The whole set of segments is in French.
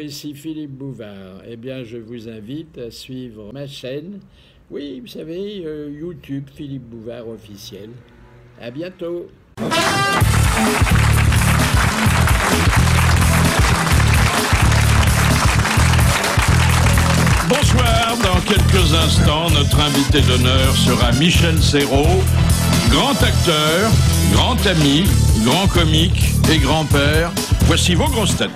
ici Philippe Bouvard. Eh bien, je vous invite à suivre ma chaîne. Oui, vous savez, YouTube Philippe Bouvard officiel. À bientôt. Bonsoir, dans quelques instants, notre invité d'honneur sera Michel Serrault, grand acteur, grand ami, grand comique et grand-père. Voici vos grosses têtes.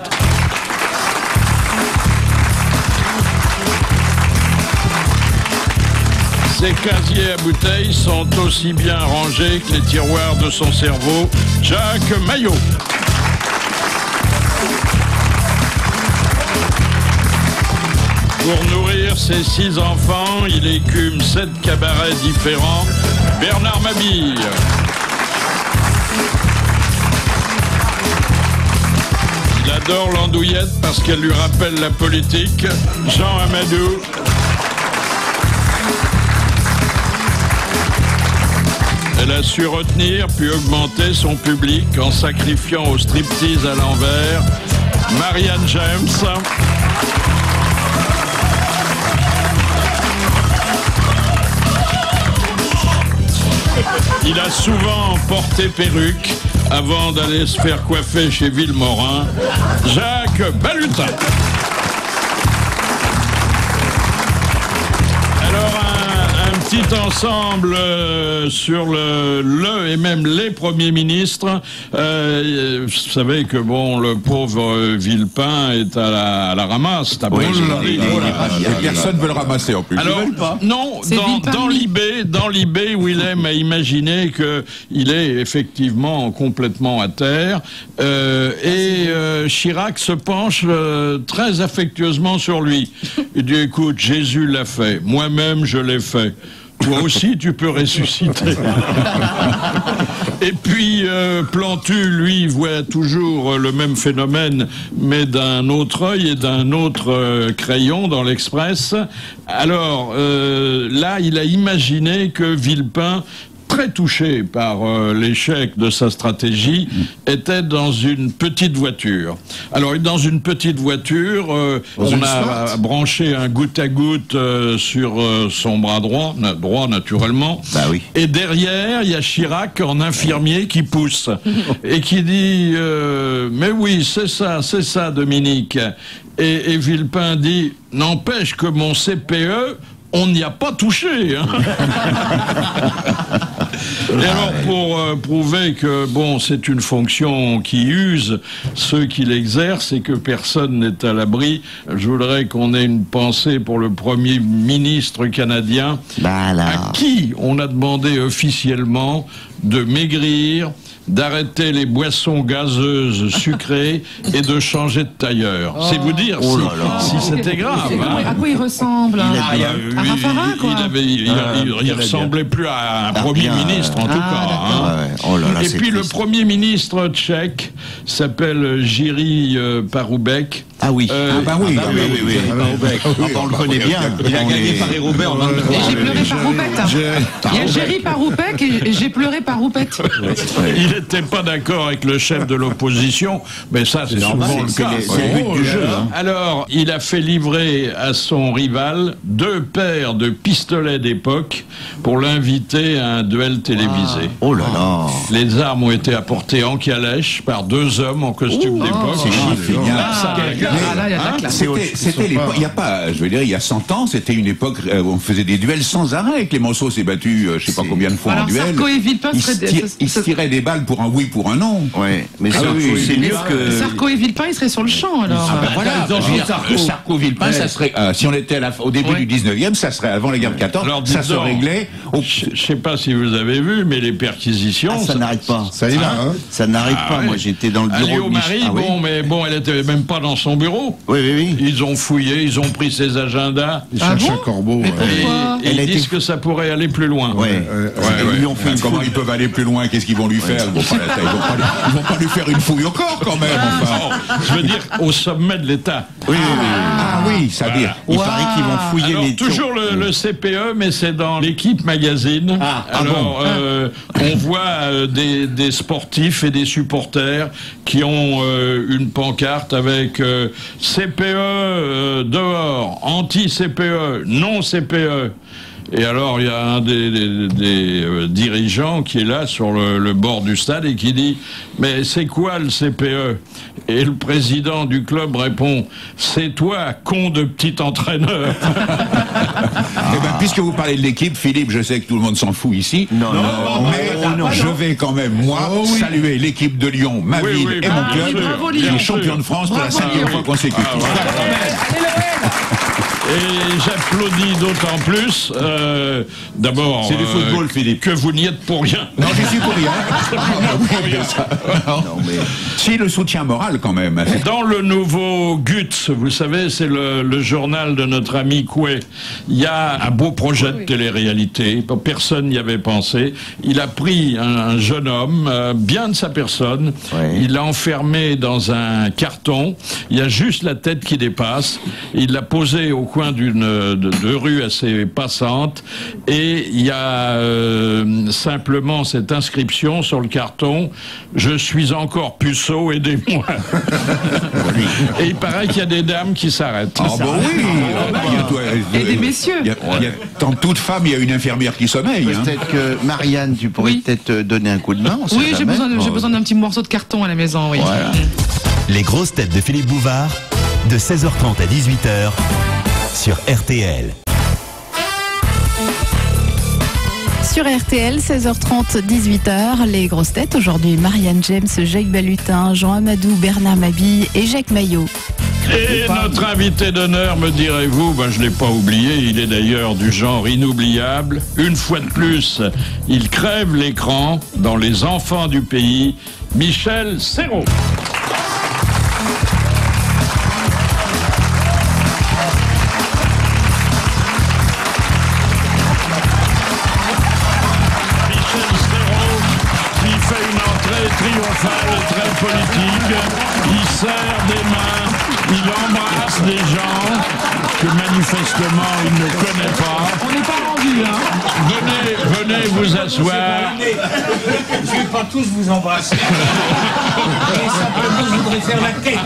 Ses casiers à bouteilles sont aussi bien rangés que les tiroirs de son cerveau. Jacques Maillot. Pour nourrir ses 6 enfants, il écume 7 cabarets différents. Bernard Mabille. Il adore l'andouillette parce qu'elle lui rappelle la politique. Jean Amadou. Elle a su retenir puis augmenter son public en sacrifiant au striptease à l'envers. Marianne James. Il a souvent porté perruque avant d'aller se faire coiffer chez Villemorin. Jacques Balutin. Alors un petit ensemble sur le et même les premiers ministres. Vous savez que bon, le pauvre Villepin est à la ramasse. Oui, personne ne veut le ramasser en plus. Alors, non, dans l'IB, Willem a imaginé qu'il est effectivement complètement à terre. Chirac se penche très affectueusement sur lui. Il dit, écoute, Jésus l'a fait, moi-même je l'ai fait. Toi aussi, tu peux ressusciter. Et puis, Plantu, lui, voit toujours le même phénomène, mais d'un autre œil et d'un autre crayon dans l'Express. Alors, là, il a imaginé que Villepin, très touché par l'échec de sa stratégie, était dans une petite voiture. Alors, dans une petite voiture, on a branché un goutte à goutte sur son bras droit naturellement. Bah oui. Et derrière, il y a Chirac en infirmier qui pousse et qui dit mais oui, c'est ça, Dominique. Et Villepin dit, n'empêche que mon CPE, on n'y a pas touché. Hein. Et alors, pour prouver que, bon, c'est une fonction qui use ceux qui l'exercent et que personne n'est à l'abri, je voudrais qu'on ait une pensée pour le Premier ministre canadien, à qui on a demandé officiellement de maigrir, d'arrêter les boissons gazeuses sucrées et de changer de tailleur. C'est vous dire si c'était grave. Hein. À quoi il ressemble? À Raffarin, quoi. Il ressemblait plus à un Premier ministre, en tout cas. Hein. Et puis le Premier ministre tchèque s'appelle Jiří Paroubek. Ah oui. Oui. On le connaît bien. Il a gagné Paris-Roubaix en 23 ans. Et j'ai pleuré par Roupette. Il y a Jiří Paroubek et j'ai pleuré par Roupette. Il n'était pas d'accord avec le chef de l'opposition, mais ça c'est souvent le cas. C'est le but du jeu. Hein. Alors, il a fait livrer à son rival 2 paires de pistolets d'époque pour l'inviter à un duel télévisé. Oh là là. Les armes ont été apportées en calèche par 2 hommes en costume d'époque. C'est chiffre. C'était l'époque, il y a pas, je veux dire, il y a 100 ans, c'était une époque où on faisait des duels sans arrêt. Clémenceau s'est battu, je sais pas combien de fois en duel. Sarko et Villepin il se tirait des balles pour un oui, pour un non. Ouais, mais c'est mieux que... Sarko et Villepin, ils seraient sur le champ, alors. Voilà, Sarko Villepin, ça serait, si on était au début du 19e, ça serait avant la guerre de 14, alors, ça se réglait. Je sais pas si vous avez vu, mais les perquisitions... ça n'arrête pas. Ça y va, hein. Ça n'arrête pas. Moi, j'étais dans le bureau de Marie, elle était même pas dans son bureau. Oui. Ils ont fouillé, ils ont pris ses agendas. Ils cherchent un corbeau. Et ils disent que ça pourrait aller plus loin. Comment ils peuvent aller plus loin? Qu'est-ce qu'ils vont lui faire? Ils vont pas lui faire une fouille au corps quand même. Je veux dire, au sommet de l'État. Oui. oui, ça veut dire. Il paraît qu'ils vont fouiller Alors, les toujours le CPE, mais c'est dans l'équipe magazine. Alors, on voit des sportifs et des supporters qui ont une pancarte avec CPE dehors, anti-CPE, non CPE. Et alors, il y a un des dirigeants qui est là sur le bord du stade et qui dit « Mais c'est quoi le CPE ?» Et le président du club répond « C'est toi, con de petit entraîneur !» Eh ben, puisque vous parlez de l'équipe, Philippe, je sais que tout le monde s'en fout ici. Non, Mais je vais quand même, moi, saluer l'équipe de Lyon, ma ville et mon club, bravo, qui Lyon. est champion de France pour la 5e fois consécutive. Et j'applaudis d'autant plus, d'abord, C'est du football, Philippe. que vous n'y êtes pour rien. Non, j'y suis pour rien. Si, le soutien moral quand même. Dans le nouveau Guts, vous savez, c'est le journal de notre ami Coué, il y a un beau projet de télé-réalité, personne n'y avait pensé. Il a pris un jeune homme, bien de sa personne, il l'a enfermé dans un carton, il y a juste la tête qui dépasse, il l'a posé au coin de rue assez passante, et il y a simplement cette inscription sur le carton: je suis encore puceau, aidez-moi. Et il paraît qu'il y a des dames qui s'arrêtent. Ah bon oui. Et des messieurs. Dans toute femme, il y a une infirmière qui sommeille. Hein. Peut-être que Marianne, tu pourrais peut-être donner un coup de main. Oui, j'ai besoin d'un petit morceau de carton à la maison, oui. Voilà. Les grosses têtes de Philippe Bouvard, de 16h30 à 18h, sur RTL. Sur RTL, 16h30, 18h, les grosses têtes. Aujourd'hui, Marianne James, Jacques Balutin, Jean Amadou, Bernard Mabille et Jacques Maillot. Et notre invité d'honneur, me direz-vous, je ne l'ai pas oublié, il est d'ailleurs du genre inoubliable. Une fois de plus, il crève l'écran dans Les Enfants du Pays, Michel Serrault. Triomphale, très politique, il serre des mains, il embrasse des gens que manifestement il ne connaît pas. On n'est pas rendu, hein. Venez vous asseoir. Je ne vais pas tous vous embrasser. Mais simplement, je voudrais faire la tête.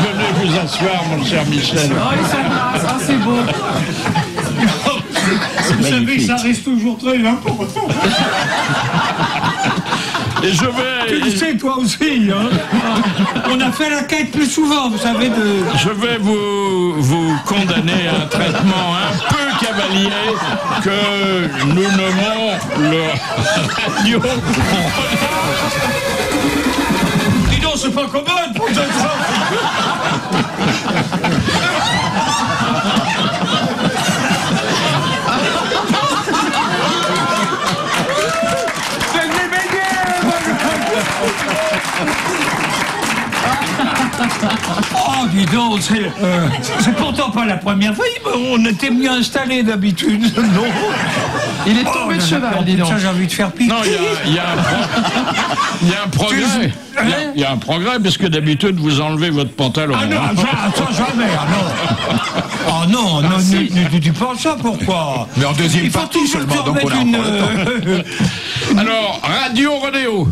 Venez vous asseoir, mon cher Michel. Oh, ils s'embrassent, c'est beau. Vous savez, ça reste toujours très important. Et je vais... Tu le sais, toi aussi, hein. On a fait la quête plus souvent, vous savez, Je vais vous condamner à un traitement un peu cavalier que nous nommons le radio. Dis donc, c'est pas commode pour ça. Oh, dis donc, c'est pourtant pas la première fois. On était mieux installés d'habitude, non? Il est tombé de cheval, dis donc. Ça, j'ai envie de faire pipi. Non, il y a un progrès. Il y a un progrès, parce que d'habitude, vous enlevez votre pantalon. Ah non, ça jamais, ah non. Oh non, non, ne dis pas ça, pourquoi? Mais en deuxième partie seulement, donc on a encore le temps. Alors, Radio Rodéo.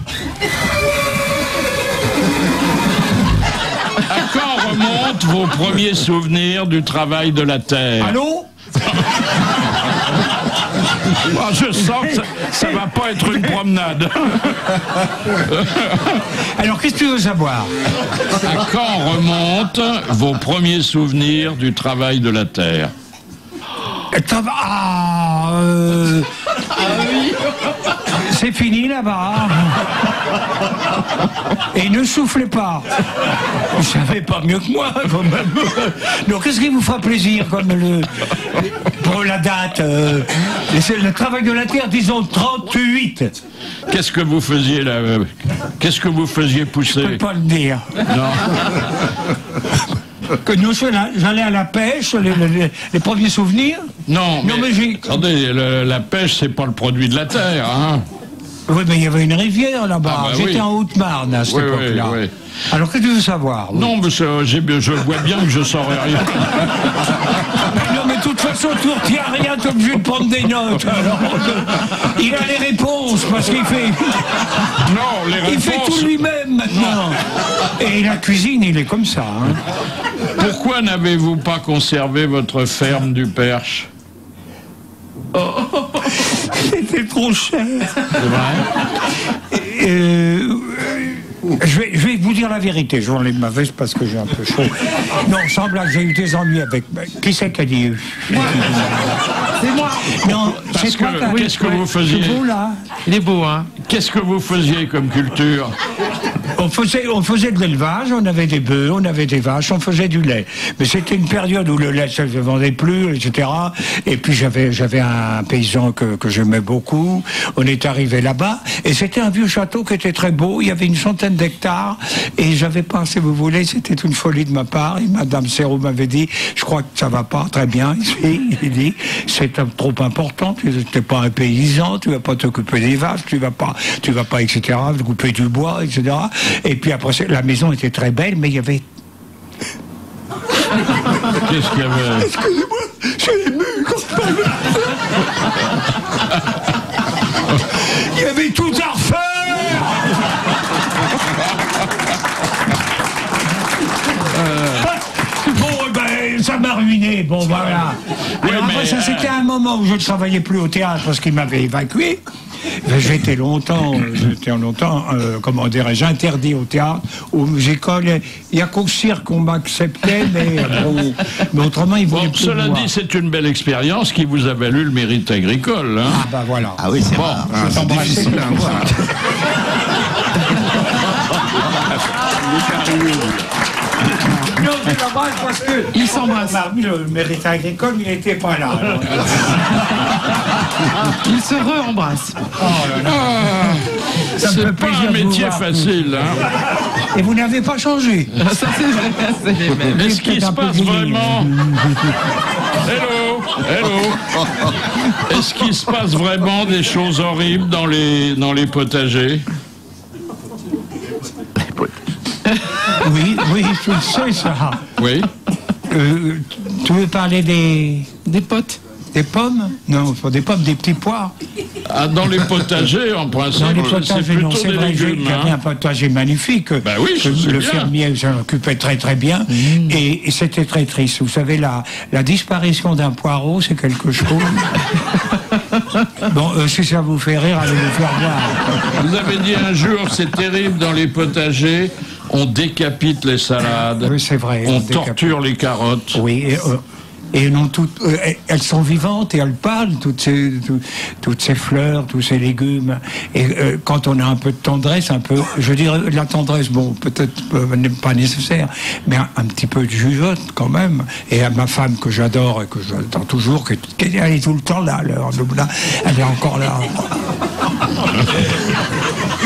À quand remontent vos premiers souvenirs du travail de la terre? Allô? Je sens que ça va pas être une promenade. Alors, qu'est-ce que tu veux savoir? À quand remontent vos premiers souvenirs du travail de la terre? Oui. C'est fini là-bas. Et ne soufflez pas. Vous savez pas mieux que moi, quand même. Donc, qu'est-ce qui vous fera plaisir, comme pour la date le travail de la terre, disons 38. Qu'est-ce que vous faisiez là? Qu'est-ce que vous faisiez pousser? Je peux pas le dire. Non. Que nous, j'allais à la pêche, les premiers souvenirs. Non, mais j'ai... Attendez, la pêche, c'est pas le produit de la terre, hein? Oui, mais il y avait une rivière là-bas. Ah bah J'étais oui. en Haute-Marne à cette Oui, époque-là. oui, oui. Alors, qu'est-ce que tu veux savoir? Non, mais je vois bien que je saurais rien. Non, mais de toute façon, tu ne retiens rien, tu es obligé de prendre des notes. Alors, il a les réponses, parce qu'il fait... Non, les réponses... Il fait tout lui-même, maintenant. Et la cuisine, il est comme ça. Hein. Pourquoi n'avez-vous pas conservé votre ferme du Perche? C'était trop cher. C'est vrai? Je vais vous dire la vérité, je enlève ma veste parce que j'ai un peu chaud. Non, sans blague, j'ai eu des ennuis avec... Qui c'est qui a dit? C'est moi. Non, Parce c'est toi que, qu'est-ce que vous faisiez? C'est beau, là. Il est beau, hein. Qu'est-ce que vous faisiez comme culture? On faisait de l'élevage, on avait des bœufs, on avait des vaches, on faisait du lait. Mais c'était une période où le lait ne se vendait plus, etc. Et puis j'avais un paysan que j'aimais beaucoup. On est arrivé là-bas et c'était un vieux château qui était très beau. Il y avait une centaine d'hectares et j'avais pas, si vous voulez, c'était une folie de ma part. Et Madame Serrault m'avait dit, je crois que ça va pas très bien ici. Il dit, c'est trop important. Tu n'es pas un paysan, tu vas pas t'occuper des vaches, tu vas pas, etc. Couper du bois, etc. Et puis après, la maison était très belle, mais il y avait... Qu'est-ce qu'il y avait? Excusez-moi, j'ai ému quand je parle. Il y avait tout à refaire. Bon, ben, ça m'a ruiné, bon, voilà. Alors après, ça, c'était un moment où je ne travaillais plus au théâtre parce qu'il m'avait évacué. J'étais longtemps, comment dirais-je, interdit au théâtre, aux musical. Il n'y a qu'au cirque qu'on m'acceptait, mais autrement, ils voulaient plus cela me voir. dit, c'est une belle expérience qui vous a valu le mérite agricole. Hein. Ah, bah voilà. Ah oui, c'est bon. C'est difficile à voir. Non, je l'embrasse parce que... Il s'embrasse. Le mérite agricole, il n'était pas là. Alors. Il se re-embrasse. Ça me C'est fait pas plaisir un de vous métier voir. facile. Hein. Et vous n'avez pas changé. Ça, c'est vrai, c'est les mêmes. Est-ce qu'il peut-être se un peu passe vieilli. vraiment... Hello. Est-ce qu'il se passe vraiment des choses horribles dans les potagers? Oui, je le sais, ça. Oui. Tu veux parler des potes. Des pommes? Non, pas des pommes, des petits pois. Ah, dans les potagers, en principe, Dans les c'est potagers, non, plutôt c'est des vrai, légumes. j'avais Hein. un potager magnifique. Bah oui, que je sais le bien. fermier s'en occupait très très bien. Et c'était très triste. Vous savez, la disparition d'un poireau, c'est quelque chose. Bon, si ça vous fait rire, allez vous faire voir. Vous avez dit un jour, c'est terrible dans les potagers, on décapite les salades, Oui, c'est vrai. on décapite. torture les carottes. Oui, et non toutes, elles sont vivantes et elles parlent, toutes ces fleurs, tous ces légumes. Et quand on a un peu de tendresse, je dirais la tendresse, bon, peut-être pas nécessaire, mais un petit peu de jugeote quand même. Et à ma femme que j'adore et que j'attends toujours, elle est tout le temps là, elle est encore là.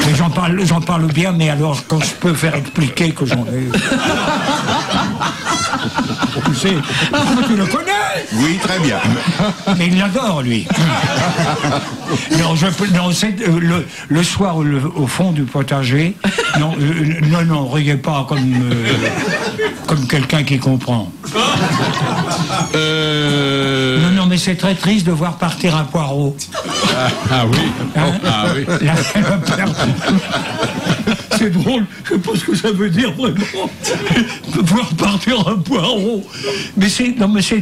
Et j'en parle bien, mais alors quand je peux faire expliquer que j'en ai... Tu sais, tu le connais? Oui, très bien. Mais il l'adore, lui. Non, c'est le soir au fond du potager. Non, riez pas comme quelqu'un qui comprend. Non, mais c'est très triste de voir partir un poireau. Ah oui. Hein? Ah oui. C'est drôle, je sais pas ce que ça veut dire vraiment, de voir partir un poireau. Mais c'est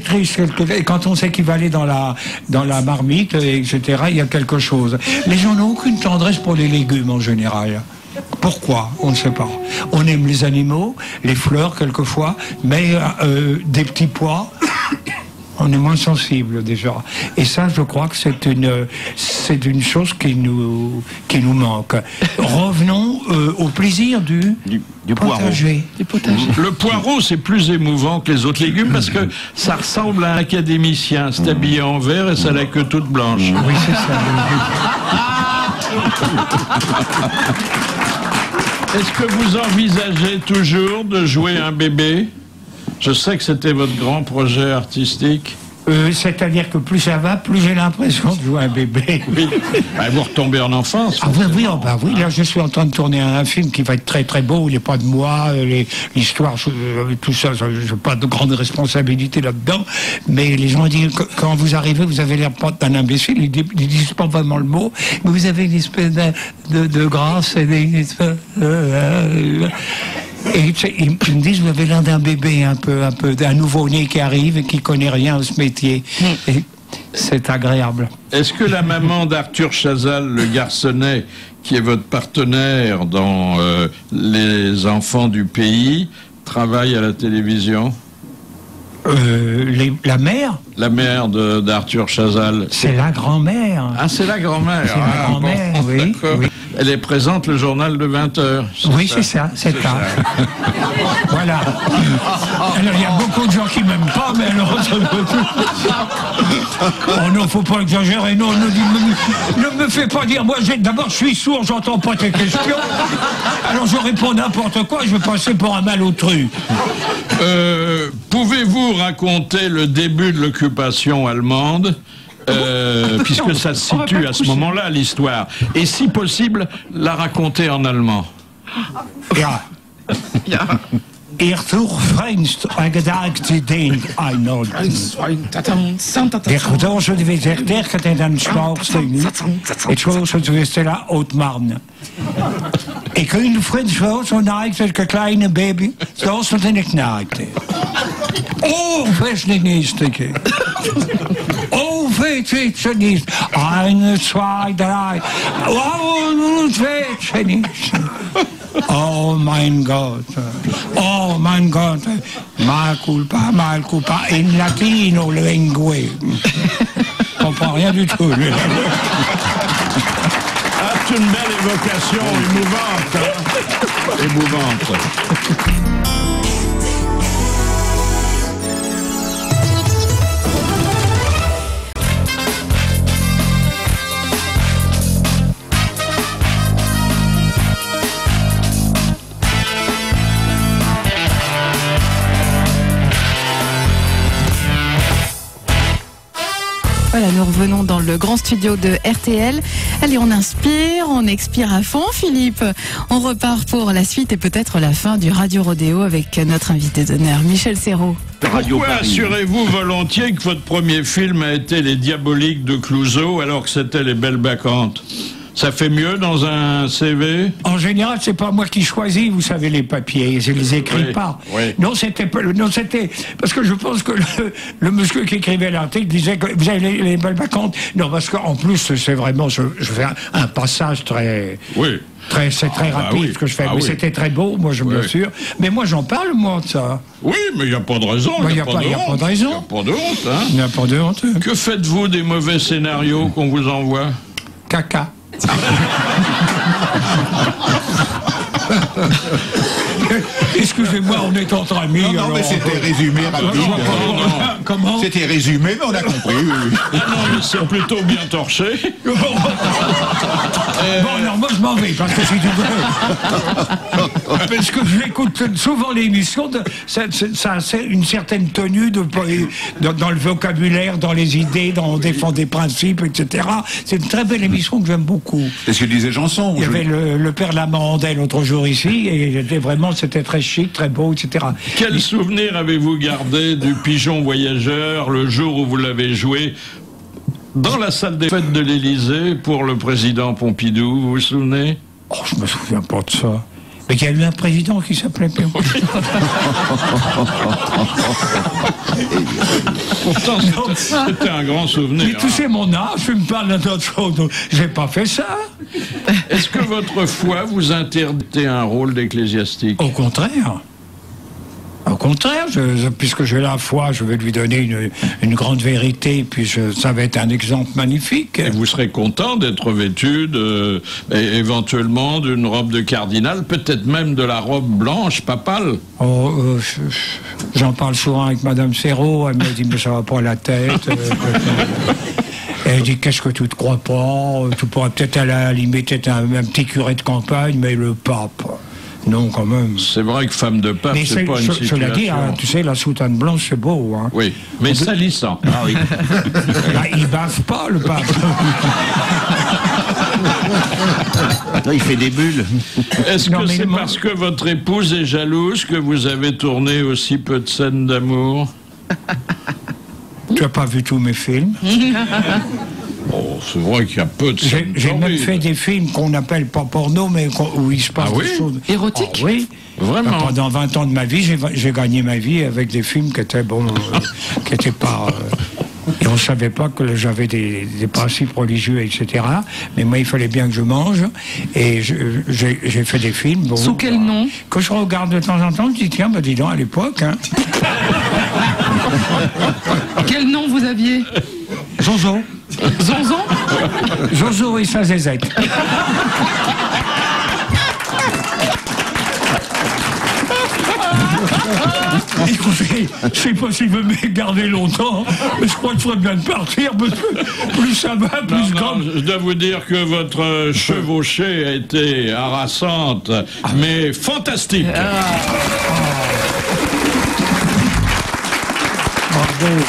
triste. Et quand on sait qu'il va aller dans la marmite, etc., il y a quelque chose. Les gens n'ont aucune tendresse pour les légumes en général. Pourquoi? On ne sait pas. On aime les animaux, les fleurs quelquefois, mais des petits pois... On est moins sensible déjà. Et ça, je crois que c'est une chose qui nous manque. Revenons au plaisir du potager. Du potager. Le poireau, c'est plus émouvant que les autres légumes parce que ça ressemble à un académicien. C'est habillé en vert et ça a la queue toute blanche. Oui, c'est ça. Est-ce que vous envisagez toujours de jouer un bébé? Je sais que c'était votre grand projet artistique. C'est-à-dire que plus ça va, plus j'ai l'impression de jouer un bébé. Oui. Vous retombez en enfance. Ah oui, là je suis en train de tourner un film qui va être très très beau, il n'est pas de moi, l'histoire, tout ça, je n'ai pas de grande responsabilité là-dedans, mais les gens disent, quand vous arrivez, vous avez l'air d'un imbécile, ils disent pas vraiment le mot, mais vous avez une espèce de grâce, et ils me disent, vous avez l'air d'un bébé un peu d'un nouveau-né qui arrive et qui connaît rien à ce métier. Et c'est agréable. Est-ce que la maman d'Arthur Chazal, le garçonnet, qui est votre partenaire dans Les Enfants du Pays, travaille à la télévision? La mère? La mère d'Arthur Chazal. C'est la grand-mère. Ah, c'est la grand-mère. C'est la grand-mère, oui. Elle est présente le journal de 20h. Oui, c'est ça. Voilà. Alors, il y a beaucoup de gens qui m'aiment pas, mais alors... Oh non, faut pas exagérer, non, ne me fais pas dire, moi, d'abord, je suis sourd, j'entends pas tes questions, alors je réponds n'importe quoi, je vais passer pour un malotru. Pouvez-vous raconter le début de l'occupation allemande, puisque ça se situe à ce moment-là, l'histoire, et si possible, la raconter en allemand? Ja. Ertourfreinst den Einhold. Der gedozen de weer dergelijke en dan schwaalsteen. Het schoos het weer stella Oudmarne. Ik kun je vriend zo naakt als een kleine baby, zoals het in de knaakte. Oh, wees niet niestige. Oh, weet ze niet. 1, 2, 3. Oh, weet ze niet. Oh mein Gott, ma culpa, in latino lingue. Je comprends rien du tout. Ah, c'est une belle évocation, émouvante. Hein? Émouvante. Voilà, nous revenons dans le grand studio de RTL. Allez, on inspire, on expire à fond, Philippe. On repart pour la suite et peut-être la fin du Radio Rodéo avec notre invité d'honneur, Michel Serrault. Pourquoi assurez-vous volontiers que votre premier film a été Les Diaboliques de Clouseau alors que c'était Les Belles Bacchantes? Ça fait mieux dans un CV? En général, c'est pas moi qui choisis, vous savez, les papiers, je les écris pas. Oui. Non, c'était parce que je pense que le monsieur qui écrivait l'article disait que vous avez les Belles Bacchantes. Non, parce qu'en plus, c'est vraiment, je fais un passage très... Oui. C'est très rapide ce que je fais. Mais c'était très beau, moi, je me sûr. Mais moi, j'en parle, moi, de ça. Oui, mais il n'y a pas de raison. Il n'y a pas de raison. Il n'y a pas de honte, hein. Il n'y a pas de honte. Que faites-vous des mauvais scénarios qu'on vous envoie? Caca. Excusez-moi, on est entre amis. Non, mais c'était résumé rapide. Comment? C'était résumé, mais on a compris. Ah non, mais c'est plutôt bien torché. Bon, alors moi je m'en vais, parce que si tu veux. Parce que j'écoute souvent l'émission, ça c'est une certaine tenue dans le vocabulaire, dans les idées, on défend des principes, etc. C'est une très belle émission que j'aime beaucoup. C'est ce que disait Janson. Il y avait le père Lamandel l'autre jour ici, et c'était très chic, très beau, etc. Quel souvenir avez-vous gardé du Pigeon Voyageur le jour où vous l'avez joué dans la salle des fêtes de l'Élysée pour le président Pompidou, vous vous souvenez? Oh, je me souviens pas de ça. Mais il y a eu un président qui s'appelait Pompidou. Pourtant, c'était un grand souvenir. Mais tu sais mon âge, je me parle d'autre chose. J'ai pas fait ça. Est-ce que votre foi vous interdit un rôle d'ecclésiastique? Au contraire. Au contraire, puisque j'ai la foi, je vais lui donner une grande vérité, puis ça va être un exemple magnifique. Et vous serez content d'être vêtu éventuellement d'une robe de cardinal, peut-être même de la robe blanche papale? J'en parle souvent avec Madame Serrault, elle me dit mais ça va pas la tête. Elle dit qu'est-ce que tu te crois pas? Tu pourrais peut-être à la limite être un petit curé de campagne, mais le pape. Non, quand même. C'est vrai que femme de pape, c'est pas une situation. Cela dit, hein, tu sais, la soutane blanche, c'est beau. Hein. Oui, mais salissant. Ah oui. Là, il bave pas, le pape. Non, il fait des bulles. Est-ce que c'est parce que votre épouse est jalouse que vous avez tourné aussi peu de scènes d'amour? Tu n'as pas vu tous mes films? Oh, c'est vrai qu'il y a peu de scènes. J'ai même fait des films qu'on n'appelle pas porno, mais où il se passe des choses. Érotiques? Oh, oui. Vraiment? Pendant 20 ans de ma vie, j'ai gagné ma vie avec des films qui étaient qui n'étaient pas... et on ne savait pas que j'avais des principes religieux, etc. Mais moi, il fallait bien que je mange. Et j'ai fait des films... Bon, sous quel nom? Que je regarde de temps en temps, je dis, tiens, bah, dis donc, à l'époque... Hein. Quel nom vous aviez? Zozo. Zonzon? Zozo et sa zézette. Écoutez, je sais pas s'il veut me garder longtemps, mais je crois qu'il faudrait bien partir, parce que plus ça va, plus comme... Je dois vous dire que votre chevauchée a été harassante, mais fantastique. Bravo.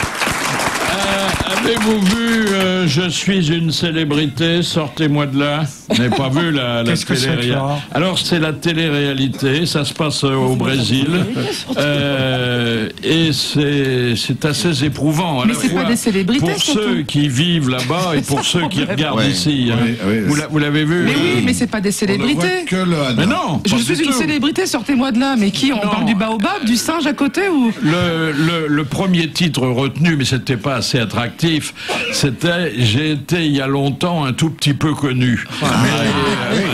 Avez-vous vu Je suis une célébrité, sortez-moi de là. Vous n'avez pas vu la Qu'est-ce que c'est que télé-réalité? ça? Alors c'est la télé-réalité, ça se passe au Brésil. Et c'est assez éprouvant. À Mais la c'est pas fois des célébrités, pour surtout. ceux qui vivent là-bas et pour ceux qui regardent ici. Vous l'avez vu? Mais oui, mais c'est pas des célébrités. Mais non. Je pas suis du une tout. célébrité, sortez-moi de là. Mais qui? On parle du baobab, du singe à côté ou? Le premier titre retenu, mais c'était pas assez attractif, c'était J'ai été il y a longtemps un tout petit peu connu.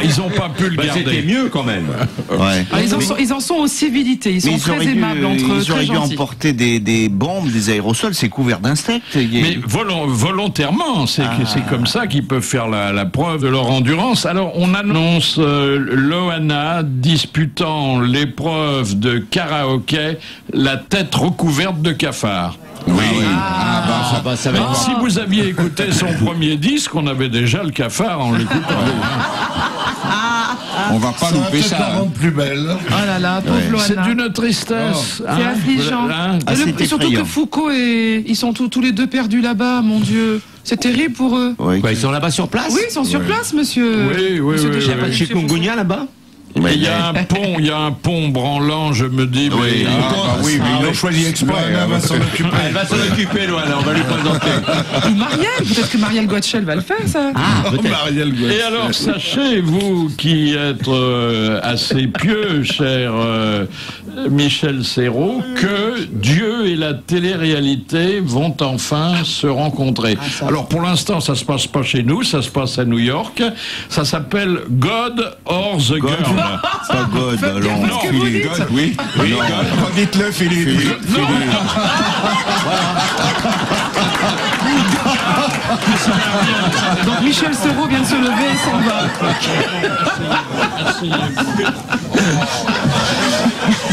Ils n'ont pas pu le garder. C'était mieux quand même. Ouais. Ah, ils en sont aux civilités. Ils sont très aimables entre eux, Ils très auraient dû gentils. emporter des bombes, des aérosols, c'est couvert d'insectes. Mais volontairement, c'est comme ça qu'ils peuvent faire la preuve de leur endurance. Alors, on annonce Loana disputant l'épreuve de karaoké, la tête recouverte de cafards. Oui. Ça va être... Si vous aviez écouté son premier disque, on avait déjà le cafard en l'écoutant. On va pas louper ça. plus belle. Oh là là, pauvre Loana. C'est d'une tristesse. C'est affligeant. Et surtout effrayant. que Foucault et ils sont tous les deux perdus là-bas, mon Dieu. C'est terrible pour eux. Oui. Quoi, ils sont là-bas sur place? Oui, ils sont sur place, monsieur. Oui, oui, Monsieur oui, de oui, Il n'y a pas de Chez chikungunya là-bas? Et il y a un pont branlant, je me dis. Oui, mais ils l'ont choisi exprès. va s'en occuper. Elle va s'en occuper, Loana, on va lui présenter. Ou Marielle, peut-être que Marielle Guachel va le faire, ça. Marielle Gouet. Et alors, sachez, vous qui êtes assez pieux, cher Michel Serrault, que Dieu et la télé-réalité vont enfin se rencontrer. Alors, pour l'instant, ça se passe pas chez nous, ça se passe à New York. Ça s'appelle God or the Girl. Pas God, alors. Qu'est-ce que vous dites? Oui, oui. Dites-le, Philippe. Donc Michel Serrault vient de se lever et s'en va.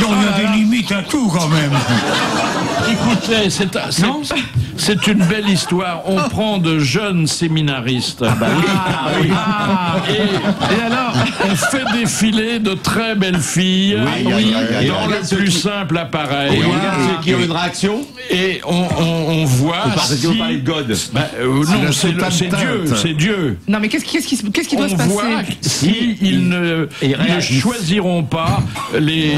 Donc il y a des limites à tout, quand même. Écoutez, c'est une belle histoire. On prend de jeunes séminaristes. Et alors? On fait défiler de très belles filles dans le plus simple appareil. Et regarde ceux qui ont une réaction. Et on voit Parce que si... vous parlez de God. non, c'est Dieu, c'est Dieu. Non, mais qu'est-ce qui doit se On passer? voit si ils ne choisiront pas les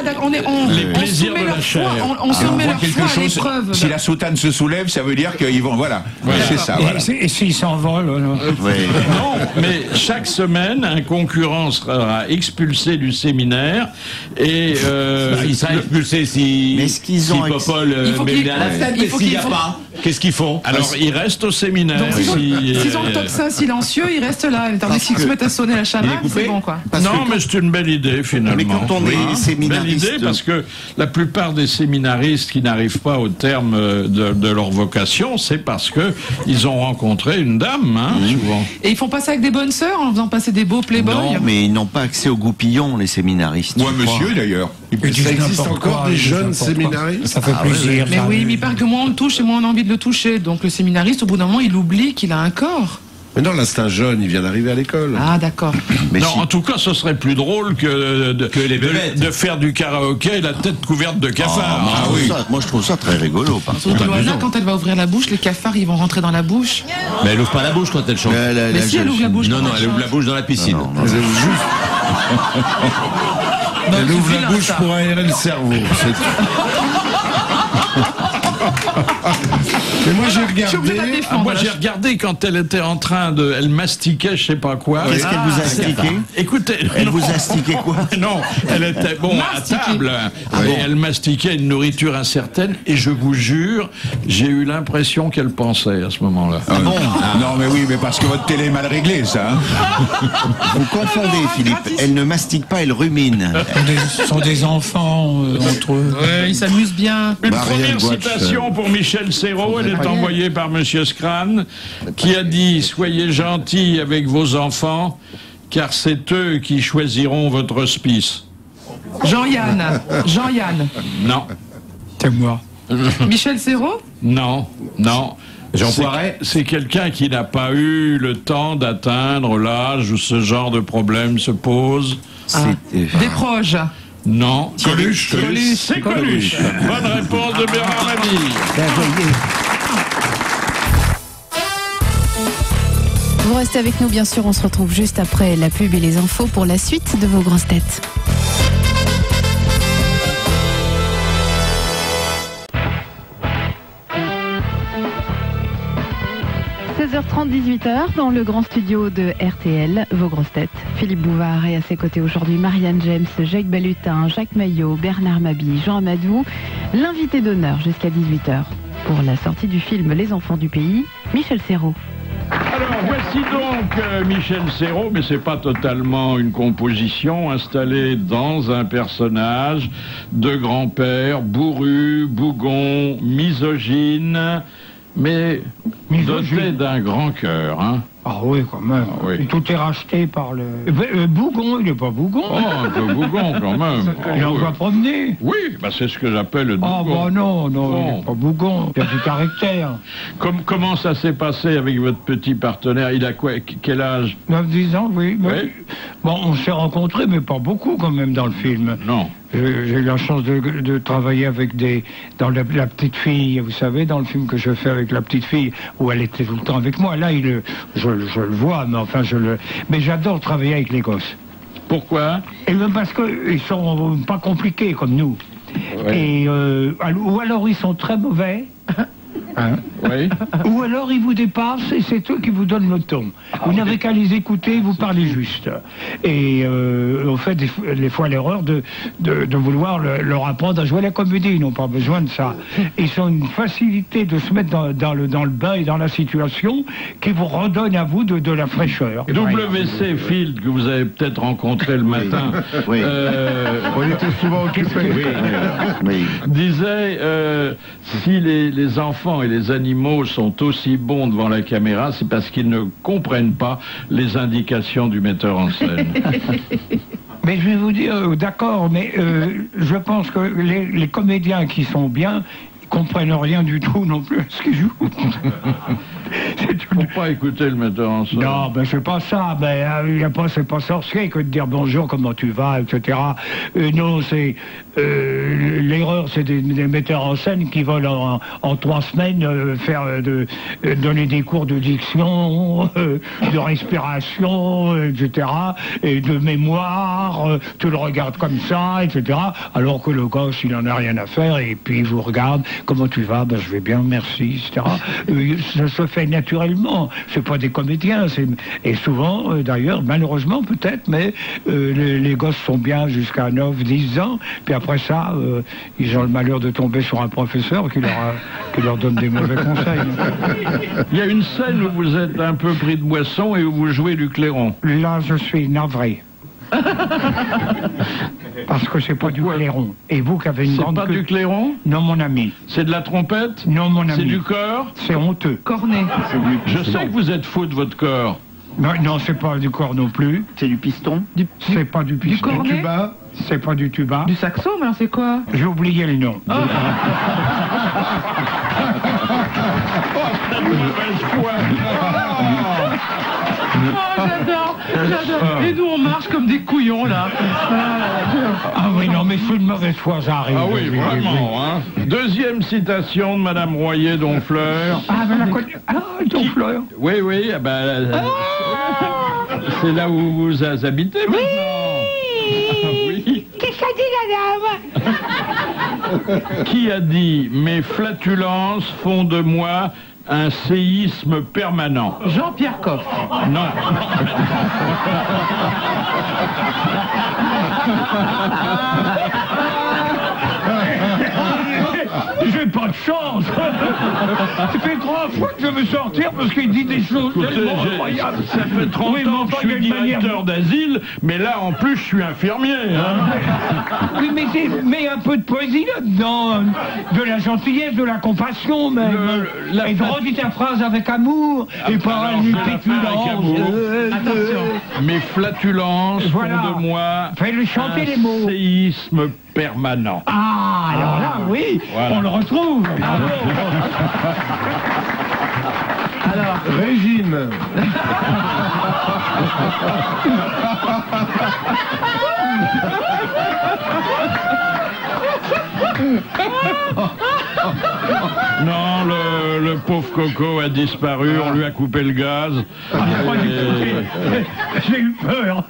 d'accord, les plaisirs soumet de la leur chair. foi, on soumet leur foi à l'épreuve. Si la soutane se soulève, ça veut dire qu'ils vont... Voilà, c'est ça. Voilà. Et s'ils s'envolent, alors Non, mais chaque semaine, un concurrent sera expulsé du séminaire et Il sera expulsé si... Mais est-ce qu'ils ont Popol Il faut met qu'il- à la fête, il mais faut s'il n'y a qu'il faut- pas, qu'est-ce qu'ils font? alors il reste au séminaire. Donc s'ils ont le tocsin silencieux, ils restent là. Tandis qu'ils se mettent à sonner la chamade, c'est bon, quoi. Non, mais c'est une belle idée finalement. Mais quand on est Belle séminariste... idée parce que la plupart des séminaristes qui n'arrivent pas au terme de leur vocation, c'est parce que ils ont rencontré une dame, souvent. Et ils font pas ça avec des bonnes sœurs en faisant passer des beaux playboys? Non, mais ils n'ont pas accès aux goupillons, les séminaristes. Moi, je crois. monsieur, d'ailleurs. Ça existe encore des jeunes séminaristes? Ça fait plaisir. Mais ça. oui, mais il paraît que moins on le touche et moins on a envie de le toucher. Donc le séminariste, au bout d'un moment, il oublie qu'il a un corps. Mais non, là, c'est un jeune, il vient d'arriver à l'école. Ah, d'accord. Non, en tout cas, ce serait plus drôle que de faire du karaoké la tête couverte de cafards. Moi, je trouve ça très rigolo. Loana, quand elle va ouvrir la bouche, les cafards, ils vont rentrer dans la bouche. Mais elle ouvre pas la bouche quand elle chante. Mais si, elle ouvre la bouche. Non, elle ouvre la bouche dans la piscine. Elle ouvre la bouche pour aérer le cerveau. Mais moi j'ai regardé. Quand elle était en train de, elle mastiquait, je sais pas quoi. Qu'est-ce qu'elle vous a stiqué? Écoutez, elle vous a stiqué quoi? Non, elle était à table et elle mastiquait une nourriture incertaine et je vous jure, j'ai eu l'impression qu'elle pensait à ce moment-là. Ah bon? Non mais oui, mais parce que votre télé est mal réglée, ça. Vous confondez, Philippe. Elle ne mastique pas, elle rumine. Ce sont des enfants entre eux. Ils s'amusent bien. Une première citation pour Michel Serrault, elle est envoyée par Monsieur Scran, qui a dit « Soyez gentils avec vos enfants, car c'est eux qui choisiront votre hospice. » Jean-Yann. Non. C'est moi. Michel Serrault? Non. Jean Poiret? C'est quelqu'un qui n'a pas eu le temps d'atteindre l'âge où ce genre de problème se pose. Des proches. Non. Coluche. C'est Coluche. Bonne réponse de Bernard Mabille. Vous restez avec nous, bien sûr. On se retrouve juste après la pub et les infos pour la suite de vos grosses têtes. h 18h dans le grand studio de RTL, vos grosses têtes. Philippe Bouvard et à ses côtés aujourd'hui Marianne James, Jacques Balutin, Jacques Maillot, Bernard Mabille, Jean Amadou. L'invité d'honneur jusqu'à 18h pour la sortie du film Les Enfants du Pays, Michel Serrault. Alors voici donc Michel Serrault, mais c'est pas totalement une composition, installée dans un personnage de grand-père bourru, bougon, misogyne, mais doté d'un grand cœur, hein. Ah oui, quand même. Ah oui. Tout est racheté par le... Bougon, il n'est pas Bougon. Oh, un peu bougon quand même. Il en va promener. Oui, bah c'est ce que j'appelle le bougon. Ah bah non, il n'est pas Bougon, il a du caractère. Comment ça s'est passé avec votre petit partenaire? Il a quoi, quel âge? 9-10 ans, oui. Oui. Bon, on s'est rencontrés, mais pas beaucoup quand même dans le film. Non. J'ai eu la chance de travailler avec dans la petite fille, vous savez, dans le film que je fais avec la petite fille, où elle était tout le temps avec moi. Là, je le vois, mais enfin, mais j'adore travailler avec les gosses. Pourquoi? Et bien parce qu'ils sont pas compliqués comme nous. Ouais. Et ou alors ils sont très mauvais. Hein? Oui. Ou alors ils vous dépassent et c'est eux qui vous donnent le ton. Vous n'avez qu'à les écouter, vous parlez juste. Et on fait des fois l'erreur de vouloir leur apprendre à jouer la comédie. Ils n'ont pas besoin de ça. Ils ont une facilité de se mettre dans le bain et dans la situation qui vous redonne à vous de la fraîcheur. WC Field, que vous avez peut-être rencontré le matin, Oui. On était souvent occupés. Oui. disait si les enfants et les animaux sont aussi bons devant la caméra, c'est parce qu'ils ne comprennent pas les indications du metteur en scène. Mais je vais vous dire, d'accord, mais je pense que les comédiens qui sont bien comprennent rien du tout non plus à ce qu'ils jouent. Faut pas écouter le metteur en scène. Non, ben c'est pas ça. Ben c'est pas sorcier que de dire bonjour, comment tu vas, etc. Non, c'est l'erreur, c'est des metteurs en scène qui veulent en 3 semaines donner des cours de diction, de respiration, etc. Et de mémoire. Tu le regardes comme ça, etc. Alors que le gosse, il en a rien à faire et puis il vous regarde. Comment tu vas? Ben je vais bien, merci, etc. Ça se fait naturellement. C'est pas des comédiens. Et souvent, d'ailleurs, malheureusement peut-être, mais les gosses sont bien jusqu'à 9-10 ans. Puis après ça, ils ont le malheur de tomber sur un professeur qui leur donne des mauvais conseils. Il y a une scène où vous êtes un peu pris de boisson et où vous jouez du clairon. Là, je suis navré. Parce que c'est pas du clairon. Et vous qui avez une grande... C'est pas du clairon? Non, mon ami. C'est de la trompette? Non, mon ami. C'est du corps? C'est honteux. Cornet. Je sais que vous êtes fou de votre corps. Non, c'est pas du corps non plus. C'est du piston? C'est pas du piston. Du cornet? Tuba? C'est pas du tuba. Du saxo, mais alors c'est quoi? J'ai oublié le nom. Oh, la mauvaise foi. J'adore. Et nous, on marche comme des couillons, là. Ah oui, non, mais c'est une mauvaise foi, j'arrive. Ah oui, vraiment, hein. Deuxième citation de Madame Royer d'Honfleur. Ah, ben la connaît. Ah, d'Honfleur. Oui, oui, c'est là où vous habitez maintenant. Oui. Qu'est-ce qu'a dit la dame? Qui a dit « Mes flatulences font de moi un séisme permanent ». Jean-Pierre Coff. Non. J'ai pas de chance. Ça fait 3 fois que je veux sortir parce qu'il dit des choses tellement incroyables. Ça fait 30 ans que je suis directeur d'asile, mais là, en plus, je suis infirmier. Hein. Oui, mais un peu de poésie là-dedans, de la gentillesse, de la compassion, même. Et de redire ta phrase avec amour, et pas une pétulance. Attention. Mes flatulences font de moi fais-le chanter les mots. Séisme permanent. Ah, alors là, oui, voilà. On le retrouve. Alors, régime. Non, le pauvre Coco a disparu, on lui a coupé le gaz. J'ai eu peur.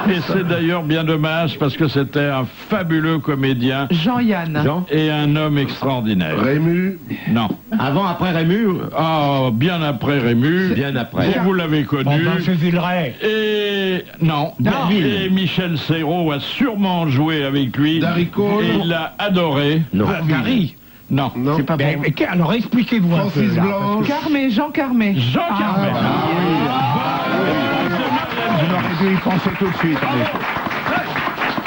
Et c'est d'ailleurs bien dommage parce que c'était un fabuleux comédien. Jean-Yann. Et un homme extraordinaire. Rému. Non. Avant, après Rému? Ah, bien après Rému. Bien après. Vous l'avez connu. Bon, ben, c'est Villeray. Et non. Et Michel Serrault a sûrement joué avec lui. Darry Cole. Et il l'a adoré. Non. Gary. Non. C'est pas bon. Alors expliquez-vous un peu. Francis Blanche. Carmé, Jean Carmé. Jean Carmé. Je n'aurais dû y penser tout de suite.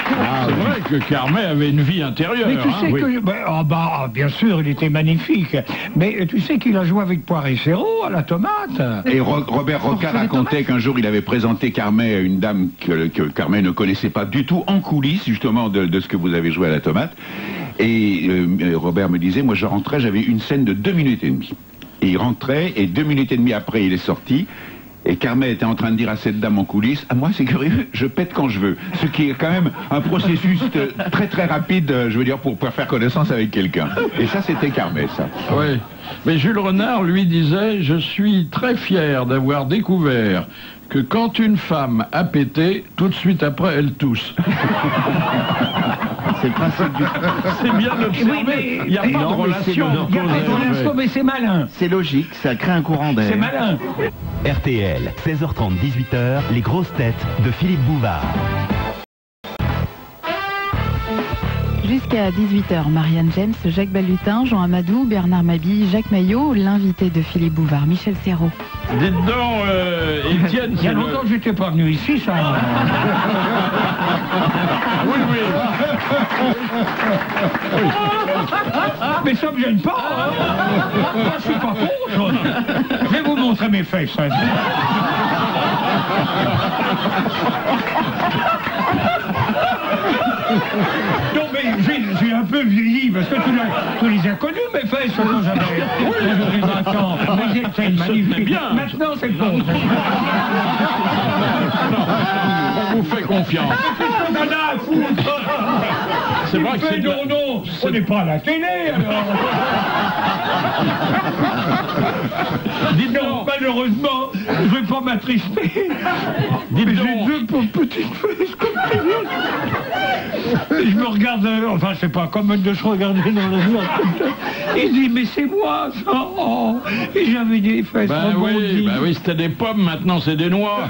C'est vrai que Carmet avait une vie intérieure. Mais tu sais que... bien sûr, il était magnifique. Mais tu sais qu'il a joué avec Poiré Serrault à la tomate. Et Robert Roca racontait qu'un jour, il avait présenté Carmet à une dame que Carmet ne connaissait pas du tout, en coulisses, justement, de ce que vous avez joué à la tomate. Et Robert me disait, moi je rentrais, j'avais une scène de 2 minutes et demie. Et il rentrait, et 2 minutes et demie après, il est sorti. Et Carmet était en train de dire à cette dame en coulisses, « Ah, moi, c'est curieux, je pète quand je veux. » Ce qui est quand même un processus très très rapide, je veux dire, pour faire connaissance avec quelqu'un. Et ça, c'était Carmet, ça. Oui. Mais Jules Renard, lui, disait, « Je suis très fier d'avoir découvert que quand une femme a pété, tout de suite après, elle tousse. » C'est le principe du... C'est bien observé. Il n'y a pas de relation. Il n'y a pas de relation, mais c'est malin. C'est logique, ça crée un courant d'air. C'est malin. RTL, 16h30, 18h, les grosses têtes de Philippe Bouvard. Jusqu'à 18h, Marianne James, Jacques Balutin, Jean Amadou, Bernard Mabille, Jacques Maillot, l'invité de Philippe Bouvard, Michel Serrault. Dites donc, Étienne, il y a longtemps que je n'étais pas venu ici, ça. Oui, oui. Mais ça me gêne pas. Moi, je suis pas contre. Je vais vous montrer mes fesses. Non, mais j'ai un peu vieilli, parce que tu les as connus, mes fesses, quand j'avais 20 ans. Mais c'est magnifique. Maintenant, c'est le contraire. On vous fait confiance. Qu'est-ce qu'on en a à foutre? C'est vrai que c'est... Non, on n'est pas à la télé, alors. Dis donc, malheureusement, je ne vais pas m'attrister. Mais j'ai 2 petites fesses comme ça. Je me regarde, enfin, c'est pas comme de se regarder dans le jour. Il dit, mais c'est moi, ça. Oh. Et j'avais des fesses rebondies. Oui, c'était des pommes, maintenant c'est des noix.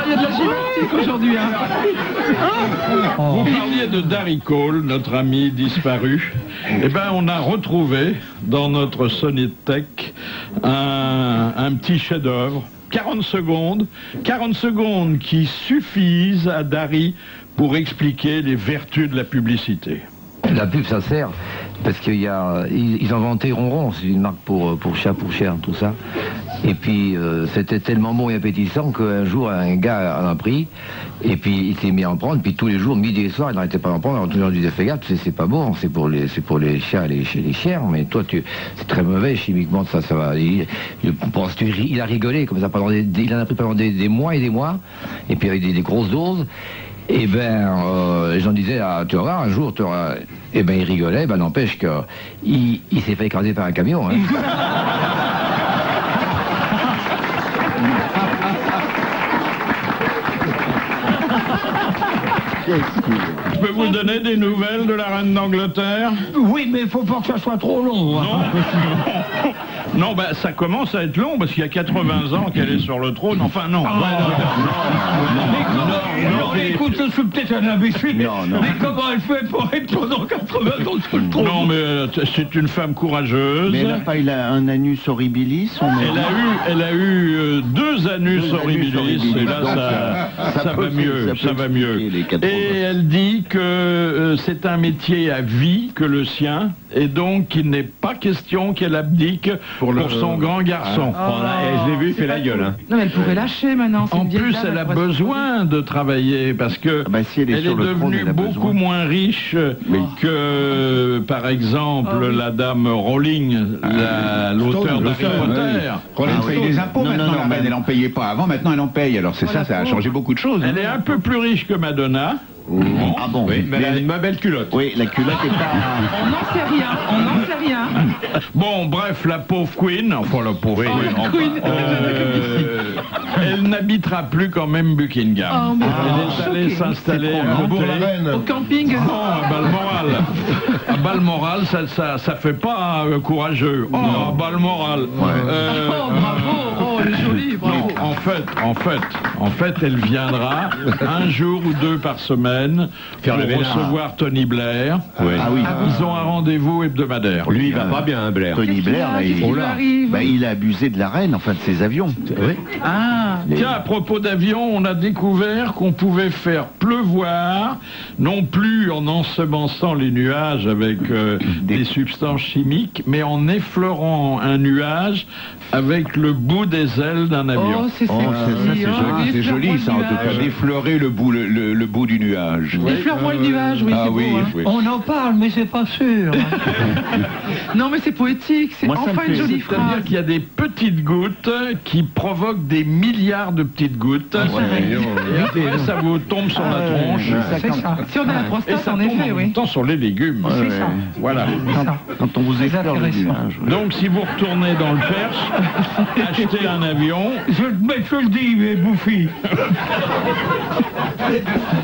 Il y a de la gymnastique aujourd'hui. Hein. Vous parliez de Darry Cole, notre ami disparu. Eh bien, on a retrouvé dans notre Sonétech un petit chef-d'œuvre. 40 secondes qui suffisent à Darry pour expliquer les vertus de la publicité. La pub, ça sert parce qu'ils inventaient Ronron, c'est une marque pour chat, pour chien, tout ça. Et puis c'était tellement bon et appétissant qu'un jour un gars en a pris, et puis il s'est mis à en prendre, puis tous les jours, midi et soir, il n'arrêtait pas d'en prendre. Alors tout le monde disait, fais gaffe, c'est pas bon, c'est pour les chats et les chiens, mais toi c'est très mauvais chimiquement, ça va. Il a rigolé comme ça il en a pris pendant des mois et des mois, et puis avec des grosses doses. Et les gens disaient, ah, tu vas voir, un jour, tu auras... Et il rigolait, n'empêche qu'il s'est fait écraser par un camion. Hein. Je peux vous donner des nouvelles de la reine d'Angleterre? Oui, mais il faut pas que ça soit trop long. Hein. Non, ça commence à être long, parce qu'il y a 80 ans qu'elle est sur le trône. Enfin, non. Non, écoute, je suis peut-être un imbécile, mais comment elle fait pour être pendant 80 ans sur le trône? Non, mais c'est une femme courageuse. Mais elle n'a pas eu un anus horribilis? Elle a eu 2 anus horribilis, et là, ça va mieux. Ça va mieux. Et elle dit que c'est un métier à vie que le sien, et donc il n'est pas question qu'elle abdique pour son grand garçon. Je l'ai vu, il fait la gueule. Hein. Non, mais elle pourrait lâcher maintenant. En plus, elle a besoin de travailler, parce que si elle est devenue beaucoup moins riche que, par exemple, la dame Rowling, l'auteur d'Harry Potter. Elle paye des impôts maintenant, la reine, elle n'en payait pas avant, maintenant elle en paye. Alors c'est ça a changé beaucoup de choses. Elle est un peu plus riche que Madonna. Ah bon? Oui, mais elle a une belle culotte. Oui, la culotte est pas... On n'en sait rien. Bon, bref, la pauvre Queen, elle n'habitera plus quand même Buckingham. Elle est allée s'installer au camping. À Balmoral. À Balmoral, ça fait pas courageux. À Balmoral. Bravo, elle est jolie, bravo. En fait, elle viendra un jour ou 2 par semaine pour recevoir Tony Blair. Ils ont un rendez-vous hebdomadaire. Lui, il va pas bien, Blair. Tony Blair, il a abusé de la reine, enfin de ses avions. Oui. Tiens, à propos d'avions, on a découvert qu'on pouvait faire pleuvoir, non plus en ensemençant les nuages avec des substances chimiques, mais en effleurant un nuage avec le bout des ailes d'un avion. C'est joli, ça, en tout cas, d'effleurer le bout du nuage. Effleure-moi le nuage, oui, c'est beau. On en parle, mais c'est pas sûr. Non, mais c'est poétique, c'est enfin une jolie phrase. C'est-à-dire qu'il y a des petites gouttes qui provoquent des milliards de petites gouttes. Et après, ça vous tombe sur la tronche. C'est ça. Si on a la prostate, en effet, en même temps sur les légumes. C'est ça. Voilà. Quand on vous effleure le nuage. Donc, si vous retournez dans le Perche, achetez un avion. Je le dis, mais bouffi.